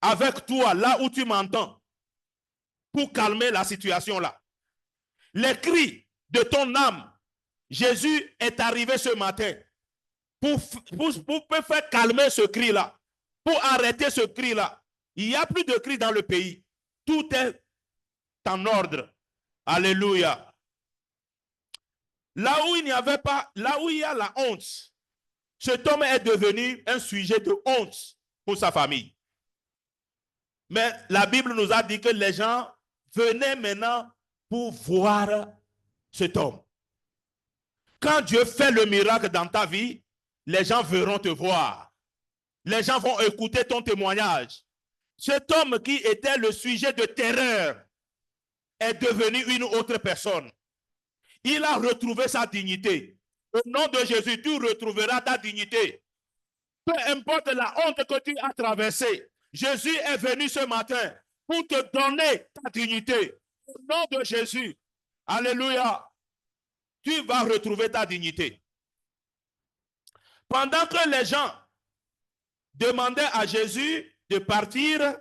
avec toi, là où tu m'entends, pour calmer la situation là. Les cris de ton âme, Jésus est arrivé ce matin pour faire calmer ce cri là, pour arrêter ce cri là. Il n'y a plus de cris dans le pays. Tout est en ordre. Alléluia. Là où il n'y avait pas, là où il y a la honte, cet homme est devenu un sujet de honte pour sa famille. Mais la Bible nous a dit que les gens venaient maintenant pour voir cet homme. Quand Dieu fait le miracle dans ta vie, les gens verront te voir. Les gens vont écouter ton témoignage. Cet homme qui était le sujet de terreur est devenu une autre personne. Il a retrouvé sa dignité. Au nom de Jésus, tu retrouveras ta dignité. Peu importe la honte que tu as traversée, Jésus est venu ce matin pour te donner ta dignité. Au nom de Jésus, alléluia, tu vas retrouver ta dignité. Pendant que les gens demandaient à Jésus de partir,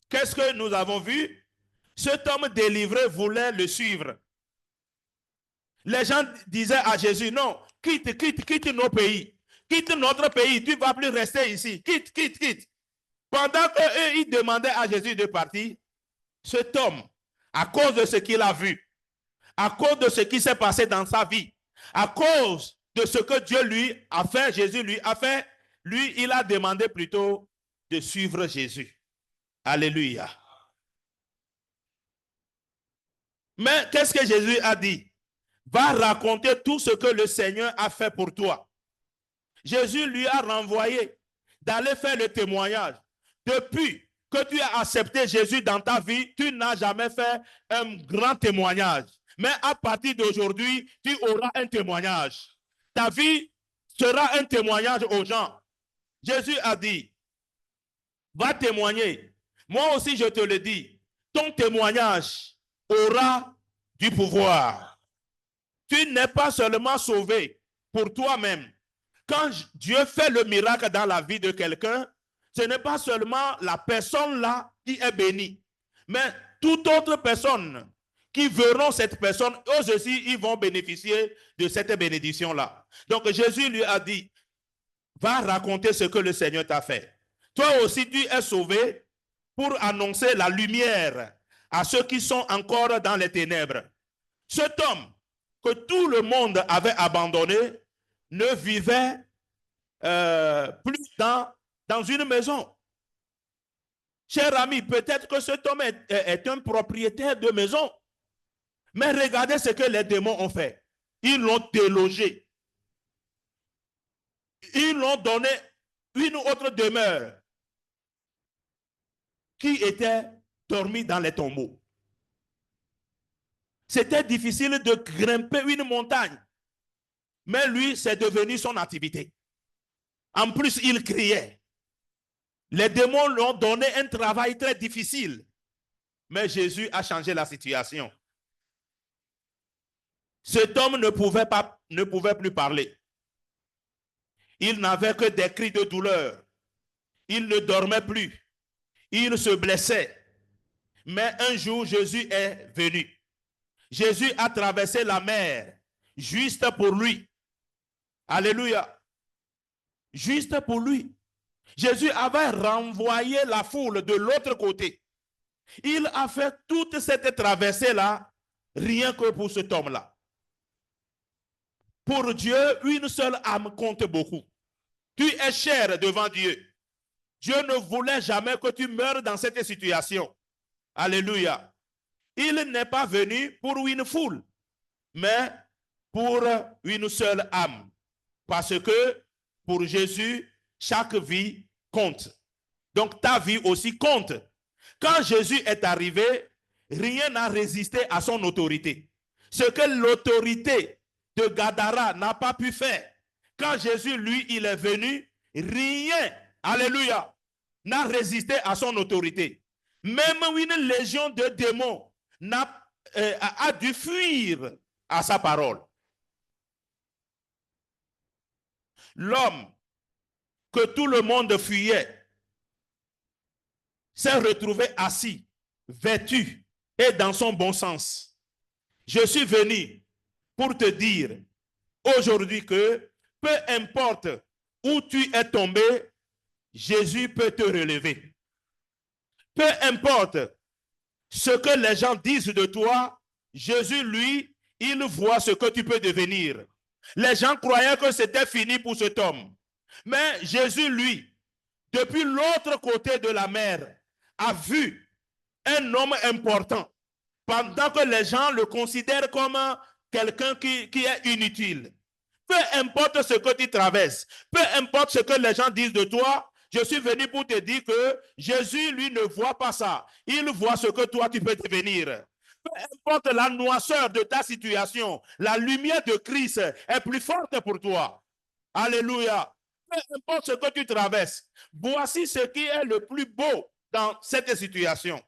qu'est-ce que nous avons vu? Cet homme délivré voulait le suivre. Les gens disaient à Jésus, non, quitte nos pays. Quitte notre pays, tu ne vas plus rester ici. Quitte. Pendant qu'eux, ils demandaient à Jésus de partir, cet homme, à cause de ce qu'il a vu, à cause de ce qui s'est passé dans sa vie, à cause de ce que Dieu lui a fait, Jésus lui a fait, lui, il a demandé plutôt de suivre Jésus. Alléluia. Mais qu'est-ce que Jésus a dit? Va raconter tout ce que le Seigneur a fait pour toi. Jésus lui a renvoyé d'aller faire le témoignage. Depuis que tu as accepté Jésus dans ta vie, tu n'as jamais fait un grand témoignage. Mais à partir d'aujourd'hui, tu auras un témoignage. Ta vie sera un témoignage aux gens. Jésus a dit, va témoigner. Moi aussi, je te le dis, ton témoignage aura du pouvoir. Tu n'es pas seulement sauvé pour toi-même. Quand Dieu fait le miracle dans la vie de quelqu'un, ce n'est pas seulement la personne là qui est bénie, mais toute autre personne qui verront cette personne, eux aussi, ils vont bénéficier de cette bénédiction-là. Donc Jésus lui a dit, va raconter ce que le Seigneur t'a fait. Toi aussi, tu es sauvé pour annoncer la lumière à ceux qui sont encore dans les ténèbres. Cet homme que tout le monde avait abandonné ne vivait plus dans une maison. Cher ami, peut-être que cet homme est un propriétaire de maison. Mais regardez ce que les démons ont fait. Ils l'ont délogé. Ils l'ont donné une autre demeure qui était dormi dans les tombeaux. C'était difficile de grimper une montagne. Mais lui, c'est devenu son activité. En plus, il criait. Les démons lui ont donné un travail très difficile. Mais Jésus a changé la situation. Cet homme ne pouvait plus parler. Il n'avait que des cris de douleur. Il ne dormait plus. Il se blessait. Mais un jour, Jésus est venu. Jésus a traversé la mer, juste pour lui. Alléluia. Juste pour lui. Jésus avait renvoyé la foule de l'autre côté. Il a fait toute cette traversée-là, rien que pour cet homme-là. Pour Dieu, une seule âme compte beaucoup. Tu es cher devant Dieu. Dieu ne voulait jamais que tu meures dans cette situation. Alléluia. Il n'est pas venu pour une foule, mais pour une seule âme. Parce que pour Jésus, chaque vie compte. Donc ta vie aussi compte. Quand Jésus est arrivé, rien n'a résisté à son autorité. Ce que l'autorité de Gadara n'a pas pu faire. Quand Jésus, lui, il est venu, rien, alléluia, n'a résisté à son autorité. Même une légion de démons a dû fuir à sa parole. L'homme que tout le monde fuyait s'est retrouvé assis, vêtu et dans son bon sens. Je suis venu pour te dire aujourd'hui que peu importe où tu es tombé, Jésus peut te relever. Peu importe ce que les gens disent de toi, Jésus, lui, il voit ce que tu peux devenir. Les gens croyaient que c'était fini pour cet homme. Mais Jésus, lui, depuis l'autre côté de la mer, a vu un homme important. Pendant que les gens le considèrent comme quelqu'un qui est inutile. Peu importe ce que tu traverses, peu importe ce que les gens disent de toi, je suis venu pour te dire que Jésus, lui, ne voit pas ça. Il voit ce que toi, tu peux devenir. Peu importe la noirceur de ta situation, la lumière de Christ est plus forte pour toi. Alléluia. Peu importe ce que tu traverses, voici ce qui est le plus beau dans cette situation.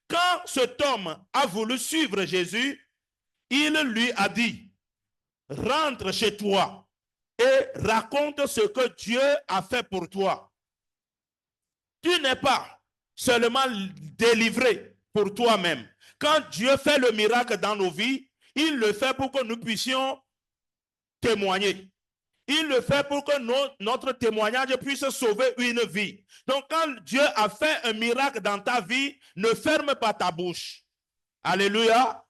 Quand cet homme a voulu suivre Jésus, il lui a dit, rentre chez toi et raconte ce que Dieu a fait pour toi. Tu n'es pas seulement délivré pour toi-même. Quand Dieu fait le miracle dans nos vies, il le fait pour que nous puissions témoigner. Il le fait pour que notre témoignage puisse sauver une vie. Donc quand Dieu a fait un miracle dans ta vie, ne ferme pas ta bouche. Alléluia.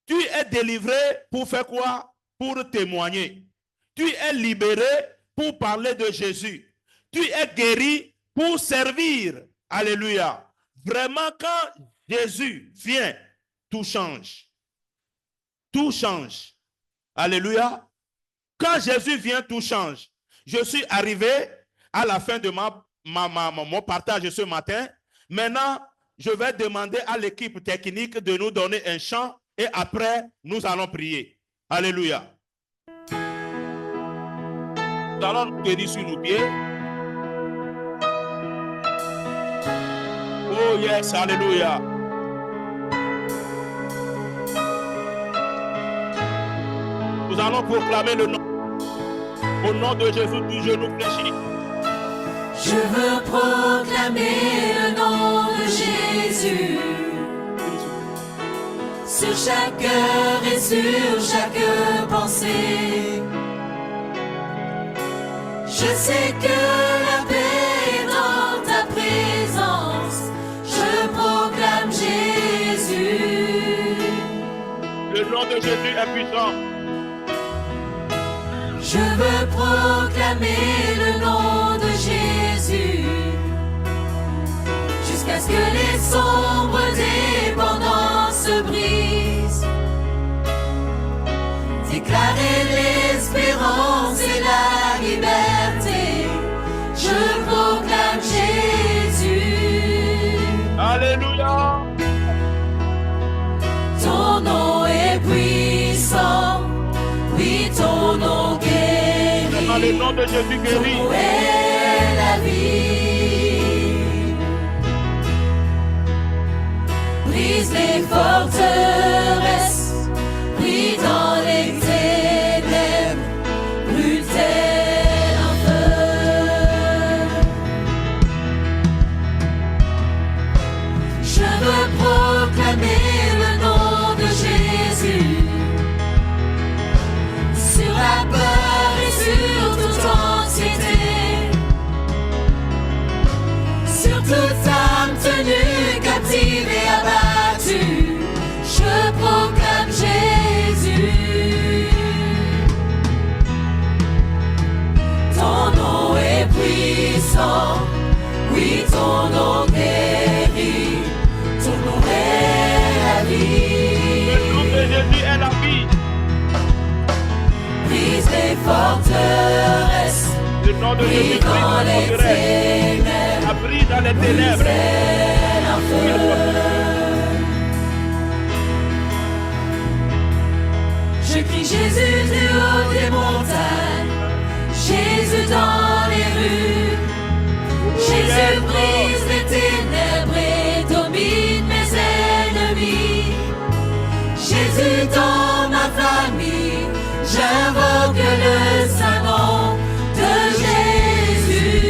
Tu es délivré pour faire quoi? Pour témoigner. Tu es libéré pour parler de Jésus. Tu es guéri pour servir. Alléluia. Vraiment, quand Jésus vient, tout change. Tout change. Alléluia. Quand Jésus vient, tout change. Je suis arrivé à la fin de mon partage ce matin. Maintenant, je vais demander à l'équipe technique de nous donner un chant et après, nous allons prier. Alléluia. Nous allons nous tenir sur nos pieds. Oh yes, alléluia. Nous allons proclamer le nom. Au nom de Jésus, tout genou fléchi. Je veux proclamer le nom de Jésus sur chaque cœur et sur chaque pensée. Je sais que la paix est dans ta présence. Je proclame Jésus. Le nom de Jésus est puissant. Je veux proclamer le nom de Jésus jusqu'à ce que les sombres dépendances se brisent. Déclarer l'espérance et la liberté. Je proclame Jésus. Alléluia. Ton nom est puissant. Oui, ton nom guérit. Dans le nom de Jésus guérit. Où est la vie? Brise les forteresses, brille dans les ténèbres, brûle tel un feu. Je veux proclamer le nom de Jésus sur la peur et sur toute anxiété, sur toute âme tenue captive et puissant, oui, ton nom guérit, ton nom est la vie. Le nom de Jésus est la vie. Brise les forteresses, Le nom de Jésus brise brise dans les les forteresses. ténèbres, La brise dans les ténèbres. tel un feu. Je crie Jésus du haut des montagnes, Jésus dans les rues. Jésus brise les ténèbres et domine mes ennemis. Jésus dans ma famille, j'invoque le saint nom de Jésus.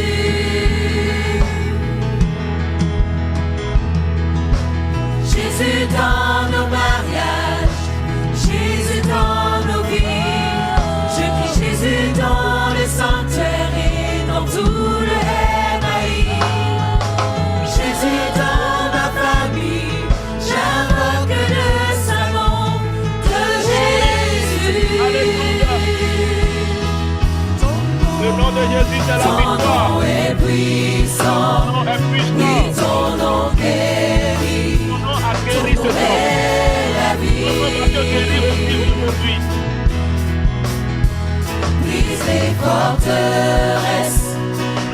Jésus dans nos mariages, Jésus dans nos vies. Je crie Jésus dans le sanctuaire et dans tout le MAI. Jésus dans ma famille, j'invoque le saint nom de Jésus. Le nom de Jésus c'est la Ton victoire. nom est puissant, Ton nom est oui, puissant. ton nom guérit, Ton nom a ton guéri ce nom temps. est la Ton nom va te guérir aussi vie. aujourd'hui. Brise les forteresses,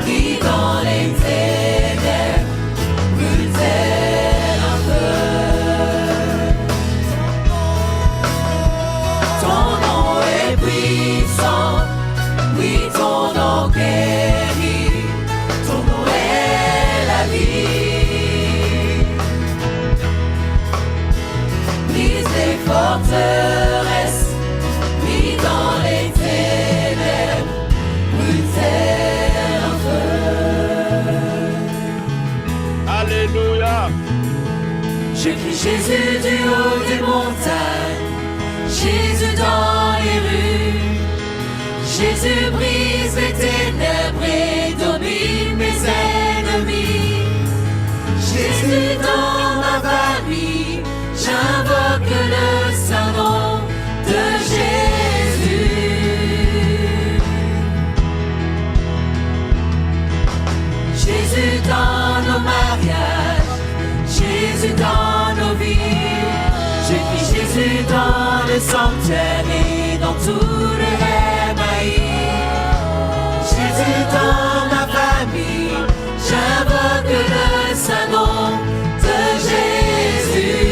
brille dans les ténèbres, brûle tel un feu. Ton nom est puissant, oui, ton nom guérit, ton nom est la vie. Brise les forteresses, brille dans les ténèbres, brûle tel un feu. Alléluia. Je crie Jésus du haut des montagnes, Jésus dans les rues. Jésus brise les ténèbres et domine mes ennemis. Jésus dans ma famille, j'invoque le saint nom de Jésus. Jésus dans nos mariages, Jésus dans nos vies. Je crie Jésus dans le sanctuaire et dans tout le MAI. Jésus dans ma famille, j'invoque le saint nom de Jésus.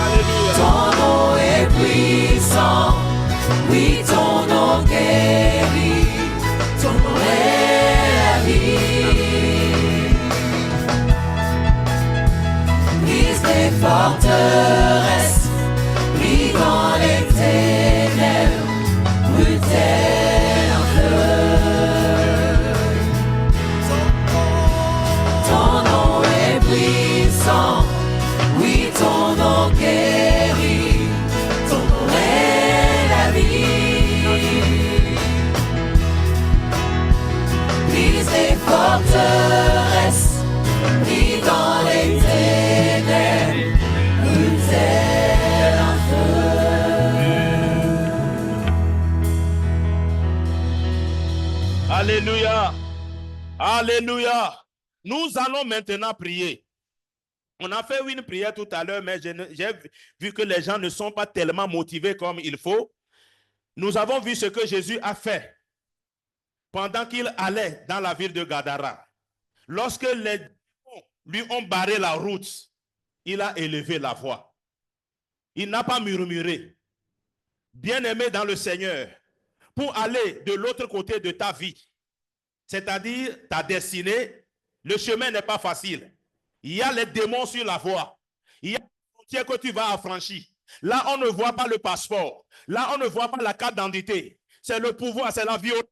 Alléluia. Ton nom est puissant, oui, ton nom guérit, ton nom est la vie. Brise les forteresses, brille dans les ténèbres, brûle tel un feu. Ton nom est puissant, oui, ton nom guérit, ton nom est la vie. Brise les forteresses, brille dans les ténèbres, brûle tel un feu. Alléluia. Alléluia. Nous allons maintenant prier. On a fait une prière tout à l'heure, mais j'ai vu que les gens ne sont pas tellement motivés comme il faut. Nous avons vu ce que Jésus a fait pendant qu'il allait dans la ville de Gadara. Lorsque les démons lui ont barré la route, il a élevé la voix. Il n'a pas murmuré. Bien-aimé dans le Seigneur, pour aller de l'autre côté de ta vie, c'est-à-dire ta destinée, le chemin n'est pas facile. Il y a les démons sur la voie. Il y a les frontières que tu vas affranchir. Là, on ne voit pas le passeport. Là, on ne voit pas la carte d'identité. C'est le pouvoir, c'est la violence.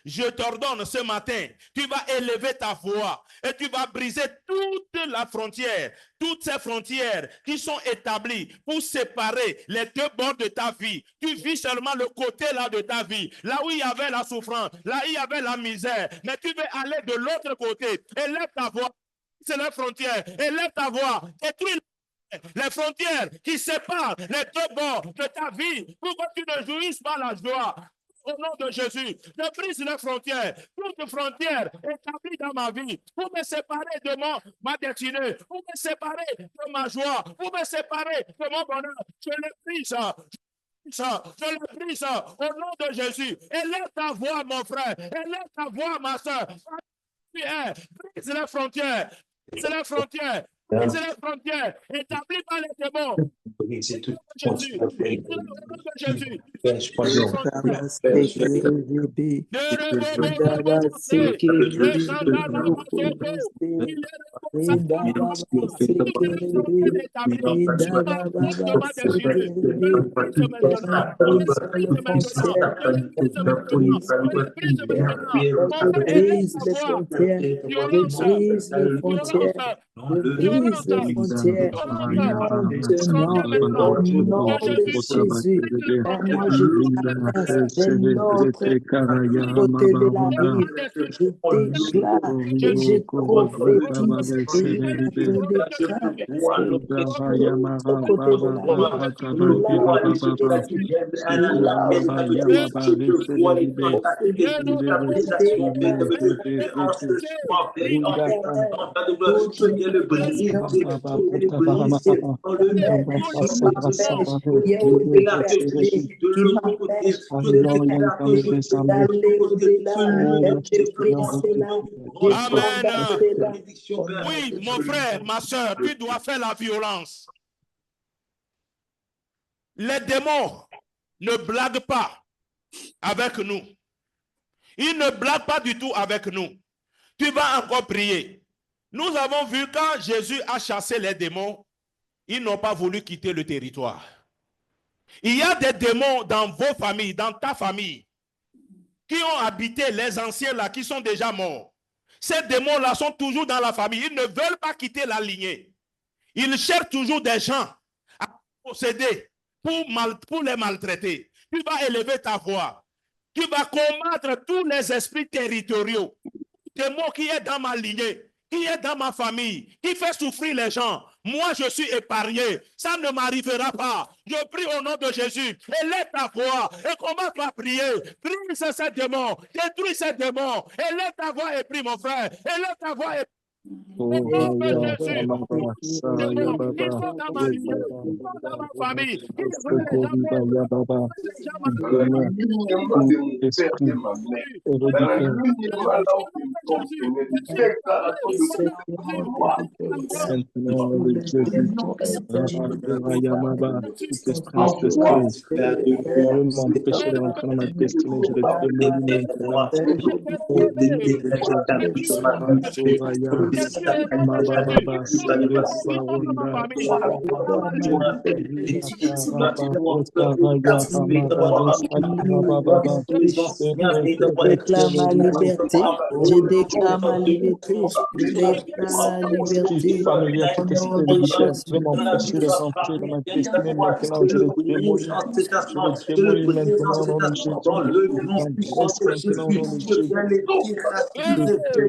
Je t'ordonne ce matin, tu vas élever ta voix et tu vas briser toute la frontière, toutes ces frontières qui sont établies pour séparer les deux bords de ta vie. Tu vis seulement le côté là de ta vie, là où il y avait la souffrance, là où il y avait la misère, mais tu veux aller de l'autre côté. Élève ta voix, c'est la frontière. Élève ta voix, détruis les frontières qui séparent les deux bords de ta vie pour que tu ne jouisses pas la joie. au nom de Jésus. Je brise les frontières, toute frontière établie dans ma vie pour me séparer de ma destinée, pour me séparer de ma joie, pour me séparer de mon bonheur. Je le brise. Je le brise au nom de Jésus. Élève ta voix, mon frère. Élève ta voix, ma soeur. Brise les frontières. Brise les frontières. Brise les frontières. Établis par les démons. Briser toute Jésus. frontière Jésus. qui pêche Jésus. Père, moi, je traverse d'un autre côté de la rive. Je déclare et je prophétise et je déclare de l'autre côté de la rive. Oui, mon frère, ma soeur, tu dois faire la violence. Les démons ne blaguent pas avec nous. Ils ne blaguent pas du tout avec nous. Tu vas encore prier. Nous avons vu quand Jésus a chassé les démons, ils n'ont pas voulu quitter le territoire. Il y a des démons dans vos familles, dans ta famille, qui ont habité les anciens là, qui sont déjà morts. Ces démons-là sont toujours dans la famille. Ils ne veulent pas quitter la lignée. Ils cherchent toujours des gens à posséder pour les maltraiter. Tu vas élever ta voix. Tu vas combattre tous les esprits territoriaux. Démons qui est dans ma lignée, qui est dans ma famille, qui fait souffrir les gens. Moi, je suis épargné. Ça ne m'arrivera pas. Je prie au nom de Jésus. Élève ta voix et commence à prier. Brise ces démons. Détruis ces démons. Élève ta voix et prie, mon frère. Élève ta voix et prie. Au nom de Jésus. Ils sont dans ma lignée. Ils sont dans ma famille. M'empêcher de rentrer dans ma destinée, je le démolis déclare ma liberté. Je déclare ma liberté. Je déclare la liberté. familière qui était veut m'empêcher de rentrer dans ma destinée. Maintenant, je le démolis. Je le démolis maintenant au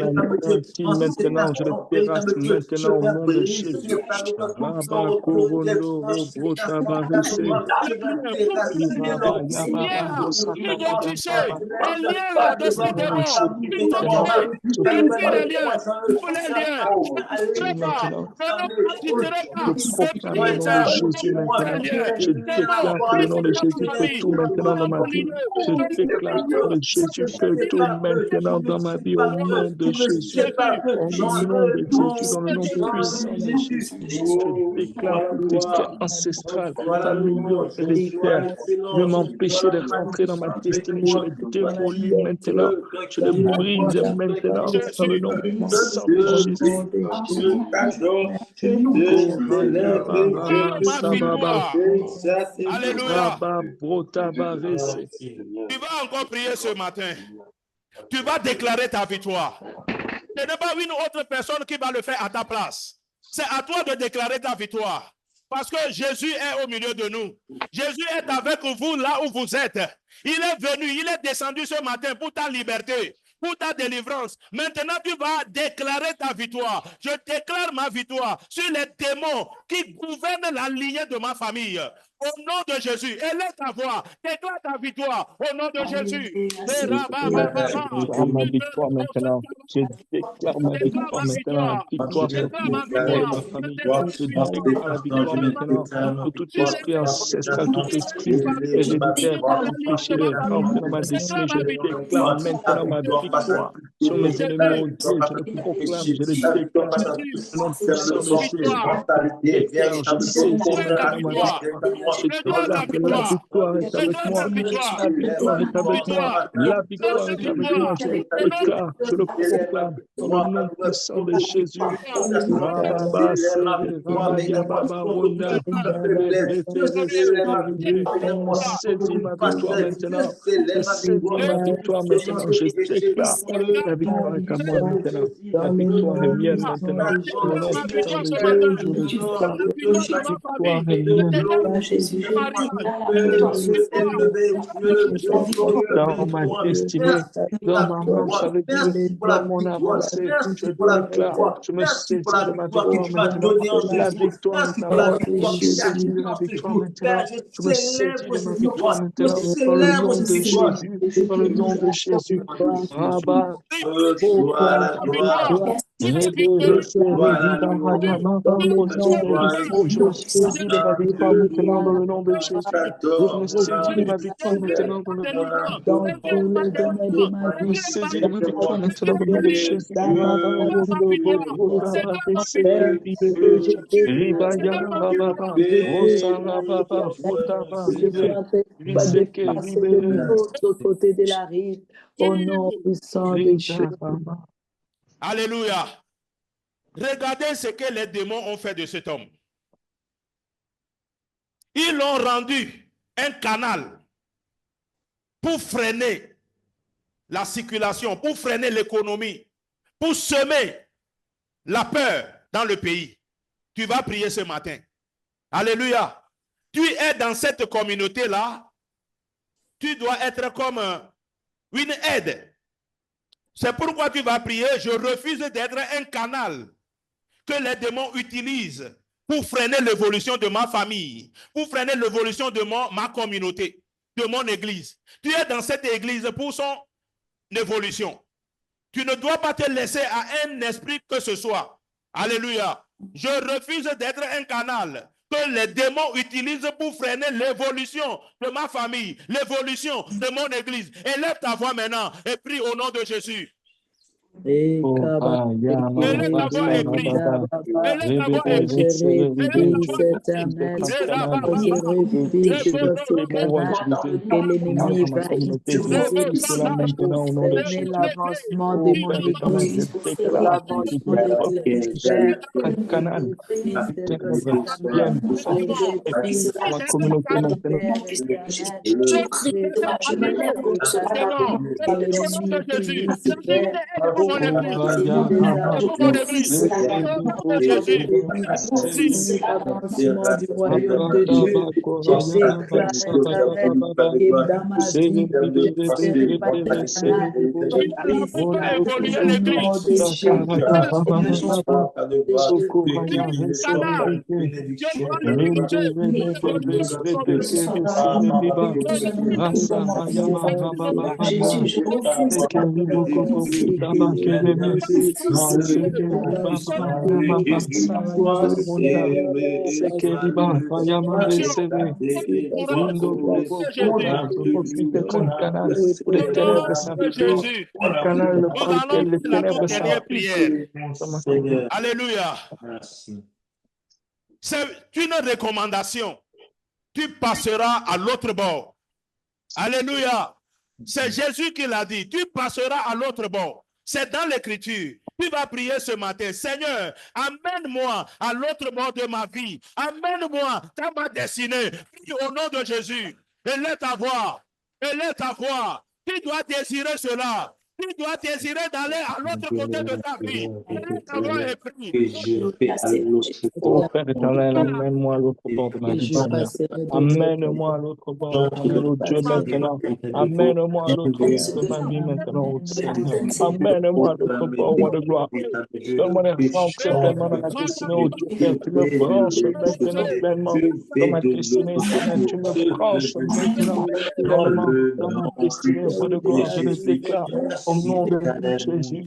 nom de Jésus. Maintenant, je le terrasse maintenant au nom de Jésus. Je déclare que le nom de Jésus fait tout maintenant dans ma vie. Je déclare que le nom de Jésus fait tout maintenant dans ma vie au nom de Jésus. Au nom de Jésus, dans le nom puissant de Jésus. Je déclare toute histoire ancestrale, familiale, héréditaire, veut m'empêcher de rentrer dans ma destinée. Je le démolis maintenant. Je le brise maintenant dans le nom puissant de Jésus. Alléluia. Tu vas encore prier ce matin. Tu vas déclarer ta victoire. Ce n'est pas une autre personne qui va le faire à ta place. C'est à toi de déclarer ta victoire. Parce que Jésus est au milieu de nous. Jésus est avec vous là où vous êtes. Il est venu, il est descendu ce matin pour ta liberté, pour ta délivrance. Maintenant, tu vas déclarer ta victoire. Je déclare ma victoire sur les démons qui gouvernent la lignée de ma famille. Au nom de Jésus, élève ta voix, déclare ta victoire au nom de Jésus. Je déclare ma victoire maintenant. Je déclare ma victoire maintenant. Victoire sur Déclare tout moi et ma ma famille. victoire. Je déclare la victoire maintenant sur tout esprit ancestral, tout esprit héréditaire, tout péché ancré dans ma destinée. Je déclare maintenant ma victoire sur mes ennemis, oh Dieu. Je le proclame, je le déclare. Au nom puissant de Jésus, je déclare, je saisis maintenant ma victoire. Je déclare que la victoire est avec moi. La victoire est avec moi. La victoire est avec moi. Je le déclare, je le proclame dans le nom puissant de Jésus. Rababa, Sere, Ramaya, Baba, Ronda, je saisis ma victoire maintenant. Je saisis ma victoire maintenant. Je déclare, la victoire est à moi maintenant. La victoire est mienne maintenant. Au nom puissant de Jésus, je le déclare. La victoire est mienne. Dans ma destinée, dans ma marche avec Dieu, dans mon avancée, je déclare, je me saisis de ma victoire maintenant. La victoire est à moi. Je me saisis de la victoire maintenant. Je me saisis de ma victoire maintenant. Dans le nom de Jésus, dans le nom de Jésus. Rabba, je me saisis de ma victoire maintenant dans le nom de Jésus. Je me saisis de ma victoire maintenant dans le nom de Jésus. Je me saisis de ma victoire maintenant dans le nom de Jésus. côté de la rive, au nom puissant de Jésus. Alléluia. Regardez ce que les démons ont fait de cet homme. Ils l'ont rendu un canal pour freiner la circulation, pour freiner l'économie, pour semer la peur dans le pays. Tu vas prier ce matin. Alléluia. Tu es dans cette communauté-là. Tu dois être comme une aide. C'est pourquoi tu vas prier. Je refuse d'être un canal que les démons utilisent pour freiner l'évolution de ma famille, pour freiner l'évolution de ma communauté, de mon église. Tu es dans cette église pour son évolution. Tu ne dois pas te laisser à un esprit que ce soit. Alléluia. Je refuse d'être un canal que les démons utilisent pour freiner l'évolution de ma famille, l'évolution de mon église. Élève ta voix maintenant et prie au nom de Jésus. Et l'avancement de mon église, l'avancement de du royaume de Dieu. Je déclare dans ma vie, Alléluia. C'est une recommandation. Tu passeras à l'autre bord. Alléluia. C'est Jésus qui l'a dit. Tu passeras à l'autre bord. C'est dans l'écriture. Tu vas prier ce matin. Seigneur, amène-moi à l'autre bord de ma vie. Amène-moi dans ma destinée. Prie au nom de Jésus. Élève ta voix. Élève ta voix. Tu dois désirer cela. tu dois désirer d'aller à l'autre côté de ta vie. Avant est pris. Que je vais à l'autre Oh bord. Père éternel, amène-moi à l'autre bord de ma vie, Seigneur. Amène-moi à l'autre bord, éternel, oh Dieu, maintenant. Amène-moi à l'autre bord de ma vie, maintenant, oh Seigneur. Amène-moi à l'autre bord, roi de gloire. Donne-moi de rentrer pleinement dans ma destinée, oh Dieu, Père. Tu me branches maintenant pleinement dans ma destinée éternelle. Tu me branches maintenant pleinement dans ma destinée, roi de gloire. Je le déclare au nom de Jésus.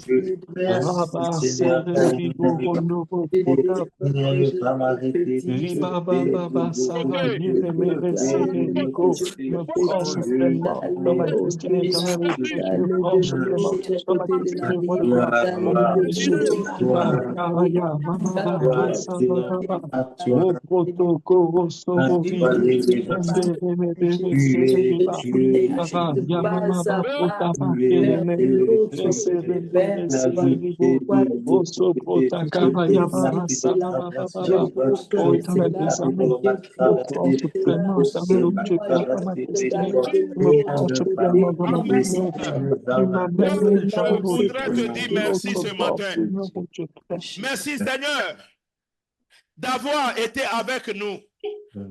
Rabba, Sere, Bigo, Rondo, Kota, Riba, Baba, Sarah, Yere, Sere, Bigo. Me branche pleinement dans ma destinée éternelle, oh Dieu. Tu me branches pleinement dans ma destinée, roi de gloire. Au nom de Jésus, Riba, Karaya, Mama, Rasa, Baba, Roproto, Koro, Sorovi, Ende, Sere, Riba, Kara, Yamama, Kotama, Kereme, Resere, Sere, Ribo, Oso, Prota, Karaya, Rasa, Baba, oh éternel des armées, tu me branches pleinement, éternel, oh Dieu, Père, dans ma destinée, tu me branches pleinement dans ma destinée, oh Dieu. Tu m'amènes, éternel, Je oh Dieu, voudrais te dire merci l'autre ce bord, matin. Seigneur, oh Dieu, Père. Merci Seigneur d'avoir été avec nous.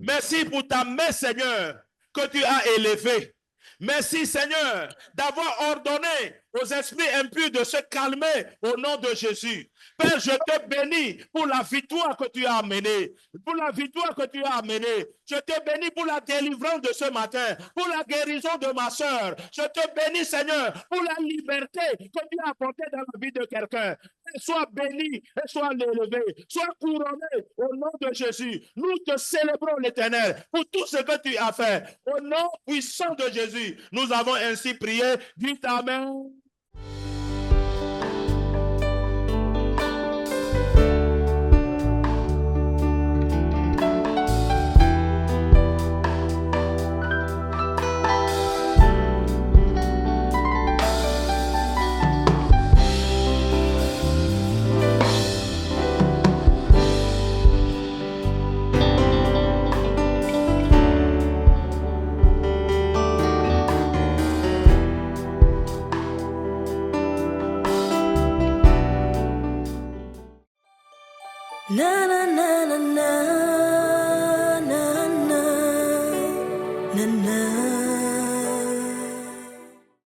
Merci pour ta main, Seigneur, que tu as élevée. Merci, Seigneur, d'avoir ordonné aux esprits impurs de se calmer au nom de Jésus. Père, je te bénis pour la victoire que tu as amenée. Pour la victoire que tu as amenée. Je te bénis pour la délivrance de ce matin. Pour la guérison de ma soeur. Je te bénis, Seigneur, pour la liberté que tu as apportée dans la vie de quelqu'un. Sois béni et sois élevé. Sois couronné au nom de Jésus. Nous te célébrons, l'Éternel, pour tout ce que tu as fait. Au nom puissant de Jésus, nous avons ainsi prié. Dites Amen. Na na na na na na na na na.